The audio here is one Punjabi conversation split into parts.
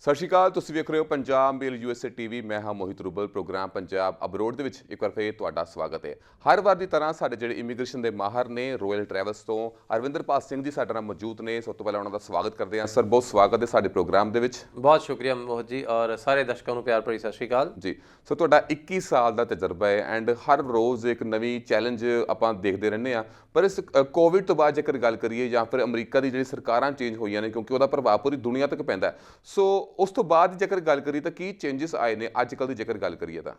ਸਤਿ ਸ਼੍ਰੀ ਅਕਾਲ। ਤੁਸੀਂ ਵੇਖ ਰਹੇ ਹੋ ਪੰਜਾਬ ਮੇਲ USA TV। ਮੈਂ ਹਾਂ ਮੋਹਿਤ ਰੂਬਲ। ਪ੍ਰੋਗਰਾਮ ਪੰਜਾਬ ਅਬਰੋਡ ਦੇ ਵਿੱਚ ਇੱਕ ਵਾਰ ਫੇਰ ਤੁਹਾਡਾ ਸਵਾਗਤ ਹੈ। ਹਰ ਵਾਰ ਦੀ ਤਰ੍ਹਾਂ ਸਾਡੇ ਜਿਹੜੇ ਇਮੀਗ੍ਰੇਸ਼ਨ ਦੇ ਮਾਹਰ ਨੇ ਰੋਇਲ ਟਰੈਵਲਸ ਤੋਂ ਅਰਵਿੰਦਰਪਾਲ ਸਿੰਘ ਜੀ ਸਾਡੇ ਨਾਲ ਮੌਜੂਦ ਨੇ। ਸਭ ਤੋਂ ਪਹਿਲਾਂ ਉਹਨਾਂ ਦਾ ਸਵਾਗਤ ਕਰਦੇ ਹਾਂ। ਸਰ, ਬਹੁਤ ਸਵਾਗਤ ਹੈ ਸਾਡੇ ਪ੍ਰੋਗਰਾਮ ਦੇ ਵਿੱਚ। ਬਹੁਤ ਸ਼ੁਕਰੀਆ ਮੋਹਿਤ ਜੀ, ਔਰ ਸਾਰੇ ਦਰਸ਼ਕਾਂ ਨੂੰ ਪਿਆਰ ਭਰੀ ਸਤਿ ਸ਼੍ਰੀ ਅਕਾਲ ਜੀ। ਸੋ ਤੁਹਾਡਾ 21 ਸਾਲ ਦਾ ਤਜਰਬਾ ਹੈ ਐਂਡ ਹਰ ਰੋਜ਼ ਇੱਕ ਨਵੀਂ ਚੈਲੰਜ ਆਪਾਂ ਦੇਖਦੇ ਰਹਿੰਦੇ ਹਾਂ। ਪਰ ਇਸ ਕੋਵਿਡ ਤੋਂ ਬਾਅਦ ਜੇਕਰ ਗੱਲ ਕਰੀਏ ਜਾਂ ਫਿਰ ਅਮਰੀਕਾ ਦੀ ਜਿਹੜੀ ਸਰਕਾਰਾਂ ਚੇਂਜ ਹੋਈਆਂ ਨੇ, ਕਿਉਂਕਿ ਉਹਦਾ ਪ੍ਰਭਾਵ ਪੂਰੀ ਦੁਨੀਆ ਤੱਕ ਪੈਂਦਾ, ਸੋ ਉਸ ਤੋਂ ਬਾਅਦ ਜੇਕਰ ਗੱਲ ਕਰੀਏ ਤਾਂ ਕੀ ਚੇਂਜਸ ਆਏ ਨੇ ਅੱਜ ਕੱਲ੍ਹ ਦੀ ਜੇਕਰ ਗੱਲ ਕਰੀਏ ਤਾਂ?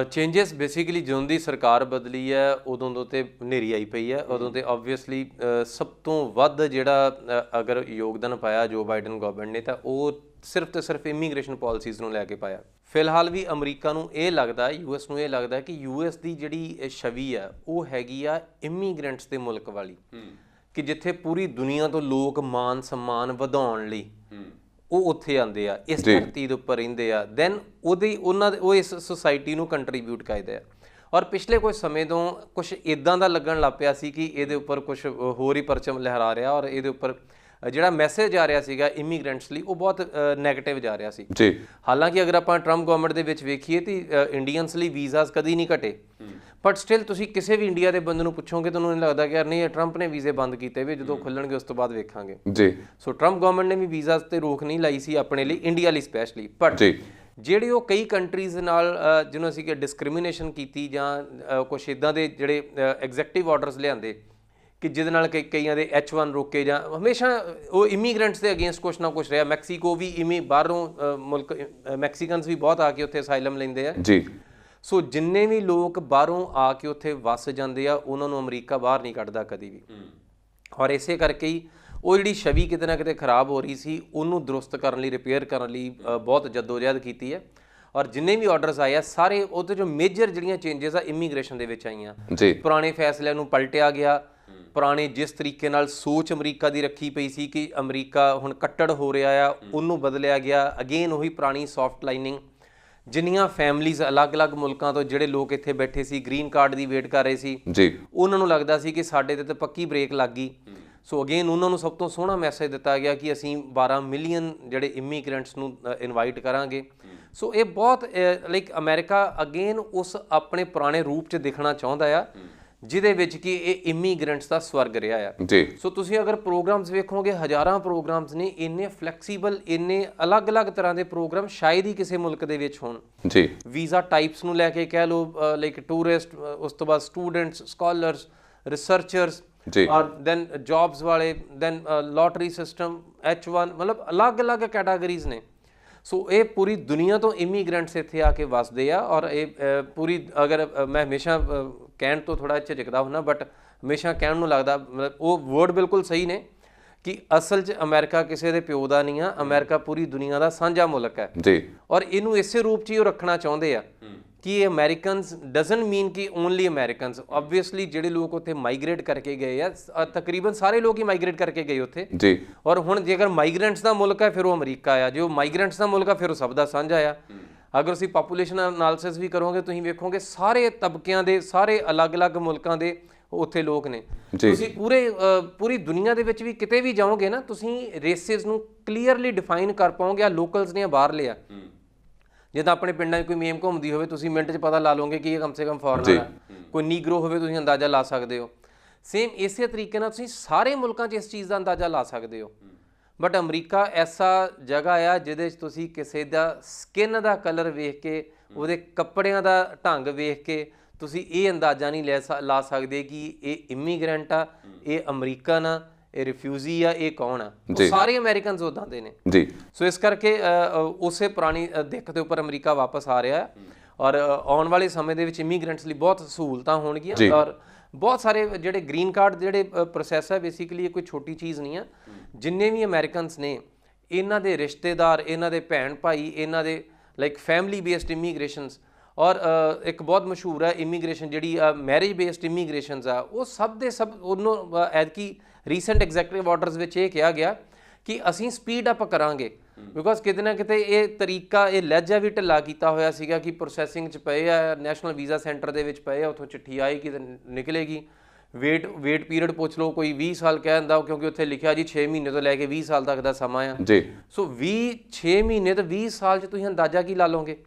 ਚੇਂਜਸ ਬੇਸਿਕਲੀ ਜਦੋਂ ਦੀ ਸਰਕਾਰ ਬਦਲੀ ਹੈ ਉਦੋਂ ਤੋਂ ਤੇ ਹਨੇਰੀ ਆਈ ਪਈ ਹੈ। ਉਦੋਂ ਤੇ ਓਬਵੀਅਸਲੀ ਸਭ ਤੋਂ ਵੱਧ ਜਿਹੜਾ ਅਗਰ ਯੋਗਦਾਨ ਪਾਇਆ ਜੋ ਬਾਈਡਨ ਗਵਰਨਮੈਂਟ ਨੇ ਤਾਂ ਉਹ ਸਿਰਫ ਤੇ ਸਿਰਫ ਇਮੀਗ੍ਰੇਸ਼ਨ ਪਾਲਿਸੀਜ਼ ਨੂੰ ਲੈ ਕੇ ਪਾਇਆ। ਫਿਲਹਾਲ ਵੀ ਅਮਰੀਕਾ ਨੂੰ ਇਹ ਲੱਗਦਾ, US ਨੂੰ ਇਹ ਲੱਗਦਾ ਕਿ US ਦੀ ਜਿਹੜੀ ਛਵੀ ਆ ਉਹ ਹੈਗੀ ਆ ਇਮੀਗ੍ਰੈਂਟਸ ਦੇ ਮੁਲਕ ਵਾਲੀ, ਕਿ ਜਿੱਥੇ ਪੂਰੀ ਦੁਨੀਆ ਤੋਂ ਲੋਕ ਮਾਨ ਸਨਮਾਨ ਵਧਾਉਣ ਲਈ ਉਹ ਉੱਥੇ ਆਉਂਦੇ ਆ, ਇਸ ਧਰਤੀ ਦੇ ਉੱਪਰ ਰਹਿੰਦੇ ਆ, ਦੈਨ ਉਹ ਇਸ ਸੁਸਾਇਟੀ ਨੂੰ ਕੰਟਰੀਬਿਊਟ ਕਰਦੇ ਆ। ਔਰ ਪਿਛਲੇ ਕੁਝ ਸਮੇਂ ਤੋਂ ਕੁਛ ਇੱਦਾਂ ਦਾ ਲੱਗਣ ਲੱਗ ਪਿਆ ਸੀ ਕਿ ਇਹਦੇ ਉੱਪਰ ਕੁਛ ਹੋਰ ਹੀ ਪਰਚਮ ਲਹਿਰਾ ਰਿਹਾ, ਔਰ ਇਹਦੇ ਉੱਪਰ ਜਿਹੜਾ ਮੈਸੇਜ ਆ ਰਿਹਾ ਸੀਗਾ ਇਮੀਗ੍ਰੈਂਟਸ ਲਈ ਉਹ ਬਹੁਤ ਨੈਗੇਟਿਵ ਜਾ ਰਿਹਾ ਸੀ। ਹਾਲਾਂਕਿ ਅਗਰ ਆਪਾਂ ਟਰੰਪ ਗਵਰਨਮੈਂਟ ਦੇ ਵਿੱਚ ਵੇਖੀਏ ਤਾਂ ਇੰਡੀਅਨਸ ਲਈ ਵੀਜ਼ਾਸ ਕਦੀ ਨਹੀਂ ਘਟੇ, ਬਟ ਸਟਿਲ ਤੁਸੀਂ ਕਿਸੇ ਵੀ ਇੰਡੀਆ ਦੇ ਬੰਦੇ ਨੂੰ ਪੁੱਛੋਗੇ ਤੁਹਾਨੂੰ ਨਹੀਂ ਲੱਗਦਾ ਕਿ ਯਾਰ ਨਹੀਂ ਟਰੰਪ ਨੇ ਵੀਜ਼ੇ ਬੰਦ ਕੀਤੇ ਵੀ, ਜਦੋਂ ਖੁੱਲਣਗੇ ਉਸ ਤੋਂ ਬਾਅਦ ਵੇਖਾਂਗੇ। ਸੋ ਟਰੰਪ ਗਵਰਨਮੈਂਟ ਨੇ ਵੀ ਵੀਜ਼ਾਸ ਤੇ ਰੋਕ ਨਹੀਂ ਲਾਈ ਸੀ ਆਪਣੇ ਲਈ, ਇੰਡੀਆ ਲਈ ਸਪੈਸ਼ਲੀ। ਬਟ ਜਿਹੜੇ ਉਹ ਕਈ ਕੰਟਰੀਜ਼ ਨਾਲ ਜਿਹਨੂੰ ਅਸੀਂ ਕਿ ਡਿਸਕ੍ਰਿਮੀਨੇਸ਼ਨ ਕੀਤੀ ਜਾਂ ਕੁਛ ਇੱਦਾਂ ਦੇ ਜਿਹੜੇ ਐਗਜ਼ੈਕਟਿਵ ਆਰਡਰਸ ਲਿਆਂਦੇ ਕਿ ਜਿਹਦੇ ਨਾਲ ਕਈਆਂ ਦੇ H1 ਰੋਕੇ, ਜਾਂ ਹਮੇਸ਼ਾ ਉਹ ਇਮੀਗ੍ਰੈਂਟਸ ਦੇ ਅਗੇਂਸਟ ਕੁਛ ਨਾ ਕੁਛ ਰਿਹਾ। ਮੈਕਸੀਕੋ ਵੀ ਬਾਹਰੋਂ ਮੁਲਕ ਮੈਕਸੀਕਨਸ ਵੀ ਬਹੁਤ ਆ ਕੇ ਉੱਥੇ ਅਸਾਈਲਮ ਲੈਂਦੇ ਆ ਜੀ। ਸੋ ਜਿੰਨੇ ਵੀ ਲੋਕ ਬਾਹਰੋਂ ਆ ਕੇ ਉੱਥੇ ਵਸ ਜਾਂਦੇ ਆ ਉਹਨਾਂ ਨੂੰ ਅਮਰੀਕਾ ਬਾਹਰ ਨਹੀਂ ਕੱਢਦਾ ਕਦੀ ਵੀ। ਔਰ ਇਸੇ ਕਰਕੇ ਹੀ ਉਹ ਜਿਹੜੀ ਛਵੀ ਕਿਤੇ ਨਾ ਕਿਤੇ ਖਰਾਬ ਹੋ ਰਹੀ ਸੀ ਉਹਨੂੰ ਦਰੁਸਤ ਕਰਨ ਲਈ, ਰਿਪੇਅਰ ਕਰਨ ਲਈ ਬਹੁਤ ਜਦੋਜਹਿਦ ਕੀਤੀ ਹੈ। ਔਰ ਜਿੰਨੇ ਵੀ ਆਰਡਰਸ ਆਏ ਆ ਸਾਰੇ ਉਹਦੇ ਜੋ ਮੇਜਰ ਜਿਹੜੀਆਂ ਚੇਂਜਸ ਆ ਇਮੀਗ੍ਰੇਸ਼ਨ ਦੇ ਵਿੱਚ ਆਈਆਂ। ਪੁਰਾਣੇ ਫੈਸਲਿਆਂ ਨੂੰ ਪਲਟਿਆ ਗਿਆ। ਪੁਰਾਣੇ ਜਿਸ ਤਰੀਕੇ ਨਾਲ ਸੋਚ ਅਮਰੀਕਾ ਦੀ ਰੱਖੀ ਪਈ ਸੀ ਕਿ ਅਮਰੀਕਾ ਹੁਣ ਕੱਟੜ ਹੋ ਰਿਹਾ ਆ, ਉਹਨੂੰ ਬਦਲਿਆ ਗਿਆ। ਅਗੇਨ ਉਹੀ ਪੁਰਾਣੀ ਸੌਫਟ ਲਾਈਨਿੰਗ। ਜਿੰਨੀਆਂ ਫੈਮਲੀਜ਼ ਅਲੱਗ-ਅਲੱਗ ਮੁਲਕਾਂ ਤੋਂ ਜਿਹੜੇ ਲੋਕ ਇੱਥੇ ਬੈਠੇ ਸੀ ਗ੍ਰੀਨ ਕਾਰਡ ਦੀ ਵੇਟ ਕਰ ਰਹੇ ਸੀ, ਉਹਨਾਂ ਨੂੰ ਲੱਗਦਾ ਸੀ ਕਿ ਸਾਡੇ ਤੇ ਤਾਂ ਪੱਕੀ ਬ੍ਰੇਕ ਲੱਗ ਗਈ। ਸੋ ਅਗੇਨ ਉਹਨਾਂ ਨੂੰ ਸਭ ਤੋਂ ਸੋਹਣਾ ਮੈਸੇਜ ਦਿੱਤਾ ਗਿਆ ਕਿ ਅਸੀਂ 12 ਮਿਲੀਅਨ ਜਿਹੜੇ ਇਮੀਗ੍ਰੈਂਟਸ ਨੂੰ ਇਨਵਾਈਟ ਕਰਾਂਗੇ। ਸੋ ਇਹ ਬਹੁਤ ਲਾਈਕ ਅਮਰੀਕਾ ਅਗੇਨ ਉਸ ਆਪਣੇ ਪੁਰਾਣੇ ਰੂਪ 'ਚ ਦਿਖਣਾ ਚਾਹੁੰਦਾ ਆ ਜਿਹਦੇ ਵਿੱਚ ਕਿ ਇਹ ਇਮੀਗ੍ਰੈਂਟਸ ਦਾ ਸਵਰਗ ਰਿਹਾ ਆ। ਸੋ ਤੁਸੀਂ ਅਗਰ ਪ੍ਰੋਗਰਾਮਸ ਵੇਖੋਗੇ, ਹਜ਼ਾਰਾਂ ਪ੍ਰੋਗਰਾਮਸ ਨੇ, ਇੰਨੇ ਫਲੈਕਸੀਬਲ, ਇੰਨੇ ਅਲੱਗ-ਅਲੱਗ ਤਰ੍ਹਾਂ ਦੇ ਪ੍ਰੋਗਰਾਮ ਸ਼ਾਇਦ ਹੀ ਕਿਸੇ ਮੁਲਕ ਦੇ ਵਿੱਚ ਹੋਣ। ਵੀਜ਼ਾ ਟਾਈਪਸ ਨੂੰ ਲੈ ਕੇ ਕਹਿ ਲਓ, ਲਾਈਕ ਟੂਰਿਸਟ, ਉਸ ਤੋਂ ਬਾਅਦ ਸਟੂਡੈਂਟਸ, ਸਕਾਲਰਸ, ਰਿਸਰਚਰਸ, ਔਰ ਦੈਨ ਜੌਬਸ ਵਾਲੇ, ਦੈਨ ਲੋਟਰੀ ਸਿਸਟਮ, H1, ਮਤਲਬ ਅਲੱਗ-ਅਲੱਗ ਕੈਟਾਗਰੀਜ਼ ਨੇ। ਸੋ ਇਹ ਪੂਰੀ ਦੁਨੀਆ ਤੋਂ ਇਮੀਗ੍ਰੈਂਟਸ ਇੱਥੇ ਆ ਕੇ ਵਸਦੇ ਆ। ਔਰ ਇਹ ਪੂਰੀ, ਅਗਰ ਮੈਂ ਹਮੇਸ਼ਾ ਕਹਿਣ ਤੋਂ ਥੋੜ੍ਹਾ ਝਿਜਕਦਾ ਹੁੰਦਾ, ਬਟ ਹਮੇਸ਼ਾ ਕਹਿਣ ਨੂੰ ਲੱਗਦਾ, ਮਤਲਬ ਉਹ ਵਰਡ ਬਿਲਕੁਲ ਸਹੀ ਨੇ ਕਿ ਅਸਲ 'ਚ ਅਮਰੀਕਾ ਕਿਸੇ ਦੇ ਪਿਓ ਦਾ ਨਹੀਂ ਆ, ਅਮਰੀਕਾ ਪੂਰੀ ਦੁਨੀਆ ਦਾ ਸਾਂਝਾ ਮੁਲਕ ਹੈ। ਔਰ ਇਹਨੂੰ ਇਸੇ ਰੂਪ 'ਚ ਹੀ ਉਹ ਰੱਖਣਾ ਚਾਹੁੰਦੇ ਆ ਕਿ ਇਹ ਅਮਰੀਕਨਸ ਡਜ਼ਨਟ ਮੀਨ ਕਿ ਓਨਲੀ ਅਮਰੀਕਨਸ। ਓਬਵੀਅਸਲੀ ਜਿਹੜੇ ਲੋਕ ਉੱਥੇ ਮਾਈਗ੍ਰੇਟ ਕਰਕੇ ਗਏ ਆ, ਤਕਰੀਬਨ ਸਾਰੇ ਲੋਕ ਹੀ ਮਾਈਗ੍ਰੇਟ ਕਰਕੇ ਗਏ ਉੱਥੇ। ਔਰ ਹੁਣ ਜੇਕਰ ਮਾਈਗ੍ਰੈਂਟਸ ਦਾ ਮੁਲਕ ਹੈ ਫਿਰ ਉਹ ਅਮਰੀਕਾ ਆ, ਜੇ ਉਹ ਮਾਈਗ੍ਰੈਂਟਸ ਦਾ ਮੁਲਕ ਆ ਫਿਰ ਉਹ ਸਭ ਦਾ ਸਾਂਝਾ ਆ। ਅਗਰ ਅਸੀਂ ਪਾਪੂਲੇਸ਼ਨ ਐਨਾਲਿਸਿਸ ਵੀ ਕਰੋਗੇ ਤੁਸੀਂ ਵੇਖੋਗੇ ਸਾਰੇ ਤਬਕਿਆਂ ਦੇ, ਸਾਰੇ ਅਲੱਗ-ਅਲੱਗ ਮੁਲਕਾਂ ਦੇ ਉੱਥੇ ਲੋਕ ਨੇ। ਤੁਸੀਂ ਪੂਰੀ ਦੁਨੀਆ ਦੇ ਵਿੱਚ ਵੀ ਕਿਤੇ ਵੀ ਜਾਓਗੇ ਨਾ, ਤੁਸੀਂ ਰੇਸਿਸ ਨੂੰ ਕਲੀਅਰਲੀ ਡਿਫਾਈਨ ਕਰ ਪਾਓਗੇ। ਆ ਲੋਕਲਸ ਨੇ, ਬਾਹਰ ਲਿਆ। ਜਿੱਦਾਂ ਆਪਣੇ ਪਿੰਡਾਂ 'ਚ ਕੋਈ ਮੇਮ ਘੁੰਮਦੀ ਹੋਵੇ ਤੁਸੀਂ ਮਿੰਟ 'ਚ ਪਤਾ ਲਾ ਲਓਗੇ ਕਿ ਇਹ ਕਮ ਸੇ ਕਮ ਫੋਰਨਰ ਹੈ। ਕੋਈ ਨੀਗਰੋ ਹੋਵੇ ਤੁਸੀਂ ਅੰਦਾਜ਼ਾ ਲਾ ਸਕਦੇ ਹੋ। ਸੇਮ ਇਸੇ ਤਰੀਕੇ ਨਾਲ ਤੁਸੀਂ ਸਾਰੇ ਮੁਲਕਾਂ 'ਚ ਇਸ ਚੀਜ਼ ਦਾ ਅੰਦਾਜ਼ਾ ਲਾ ਸਕਦੇ ਹੋ। ਬਟ ਅਮਰੀਕਾ ਐਸਾ ਜਗ੍ਹਾ ਆ ਜਿਹਦੇ 'ਚ ਤੁਸੀਂ ਕਿਸੇ ਦਾ ਸਕਿਨ ਦਾ ਕਲਰ ਵੇਖ ਕੇ, ਉਹਦੇ ਕੱਪੜਿਆਂ ਦਾ ਢੰਗ ਵੇਖ ਕੇ ਤੁਸੀਂ ਇਹ ਅੰਦਾਜ਼ਾ ਨਹੀਂ ਲਾ ਸਕਦੇ ਕਿ ਇਹ ਇਮੀਗ੍ਰੈਂਟ ਆ, ਇਹ ਅਮਰੀਕਨ ਆ, ਇਹ ਰਿਫਿਊਜੀ ਆ, ਇਹ ਕੌਣ ਆ। ਸਾਰੇ ਅਮਰੀਕਨਸ ਉੱਦਾਂ ਦੇ ਨੇ। ਸੋ ਇਸ ਕਰਕੇ ਉਸੇ ਪੁਰਾਣੀ ਦਿੱਖ ਦੇ ਉੱਪਰ ਅਮਰੀਕਾ ਵਾਪਸ ਆ ਰਿਹਾ। ਔਰ ਆਉਣ ਵਾਲੇ ਸਮੇਂ ਦੇ ਵਿੱਚ ਇਮੀਗ੍ਰੈਂਟਸ ਲਈ ਬਹੁਤ ਸਹੂਲਤਾਂ ਹੋਣਗੀਆਂ। ਔਰ ਬਹੁਤ ਸਾਰੇ ਜਿਹੜੇ ਗ੍ਰੀਨ ਕਾਰਡ ਜਿਹੜੇ ਪ੍ਰੋਸੈਸ ਹੈ, ਬੇਸਿਕਲੀ ਇਹ ਕੋਈ ਛੋਟੀ ਚੀਜ਼ ਨਹੀਂ ਆ। ਜਿੰਨੇ ਵੀ ਅਮਰੀਕਨਸ ਨੇ, ਇਹਨਾਂ ਦੇ ਰਿਸ਼ਤੇਦਾਰ, ਇਹਨਾਂ ਦੇ ਭੈਣ ਭਾਈ, ਇਹਨਾਂ ਦੇ ਲਾਈਕ ਫੈਮਿਲੀ ਬੇਸਡ ਇਮੀਗ੍ਰੇਸ਼ਨਸ, ਔਰ ਇੱਕ ਬਹੁਤ ਮਸ਼ਹੂਰ ਹੈ ਇਮੀਗ੍ਰੇਸ਼ਨ ਜਿਹੜੀ ਮੈਰਿਜ ਬੇਸਡ ਇਮੀਗ੍ਰੇਸ਼ਨਸ ਆ, ਉਹ ਸਭ ਦੇ ਸਭ ਉਹਨੂੰ ਐਤਕੀ ਰੀਸੈਂਟ ਐਗਜ਼ੈਕਟਿਵ ਆਰਡਰਸ ਵਿੱਚ ਇਹ ਕਿਹਾ ਗਿਆ ਕਿ ਅਸੀਂ ਸਪੀਡ ਅਪ ਕਰਾਂਗੇ। ਬਿਕੋਜ਼ ਕਿਤੇ ਨਾ ਕਿਤੇ ਇਹ ਤਰੀਕਾ, ਇਹ ਲਹਿਜਾ ਵੀ ਢਿੱਲਾ ਕੀਤਾ ਹੋਇਆ ਸੀਗਾ ਕਿ ਪ੍ਰੋਸੈਸਿੰਗ 'ਚ ਪਏ ਆ, ਨੈਸ਼ਨਲ ਵੀਜ਼ਾ ਸੈਂਟਰ ਦੇ ਵਿੱਚ ਪਏ ਆ, ਉੱਥੋਂ ਚਿੱਠੀ ਆਏਗੀ ਤੇ ਨਿਕਲੇਗੀ, ਵੇਟ ਪੀਰੀਅਡ ਪੁੱਛ ਲਓ, ਕੋਈ 20 ਸਾਲ ਕਹਿ ਦਿੰਦਾ ਕਿਉਂਕਿ ਉੱਥੇ ਲਿਖਿਆ ਜੀ 6 ਮਹੀਨੇ ਤੋਂ ਲੈ ਕੇ 20 ਸਾਲ ਤੱਕ ਦਾ ਸਮਾਂ ਆ। ਜੀ। ਸੋ 6 ਮਹੀਨੇ ਤੇ 20 ਸਾਲ 'ਚ ਤੁਸੀਂ ਅੰਦਾਜ਼ਾ ਕੀ ਲਾ ਲਓਗੇ?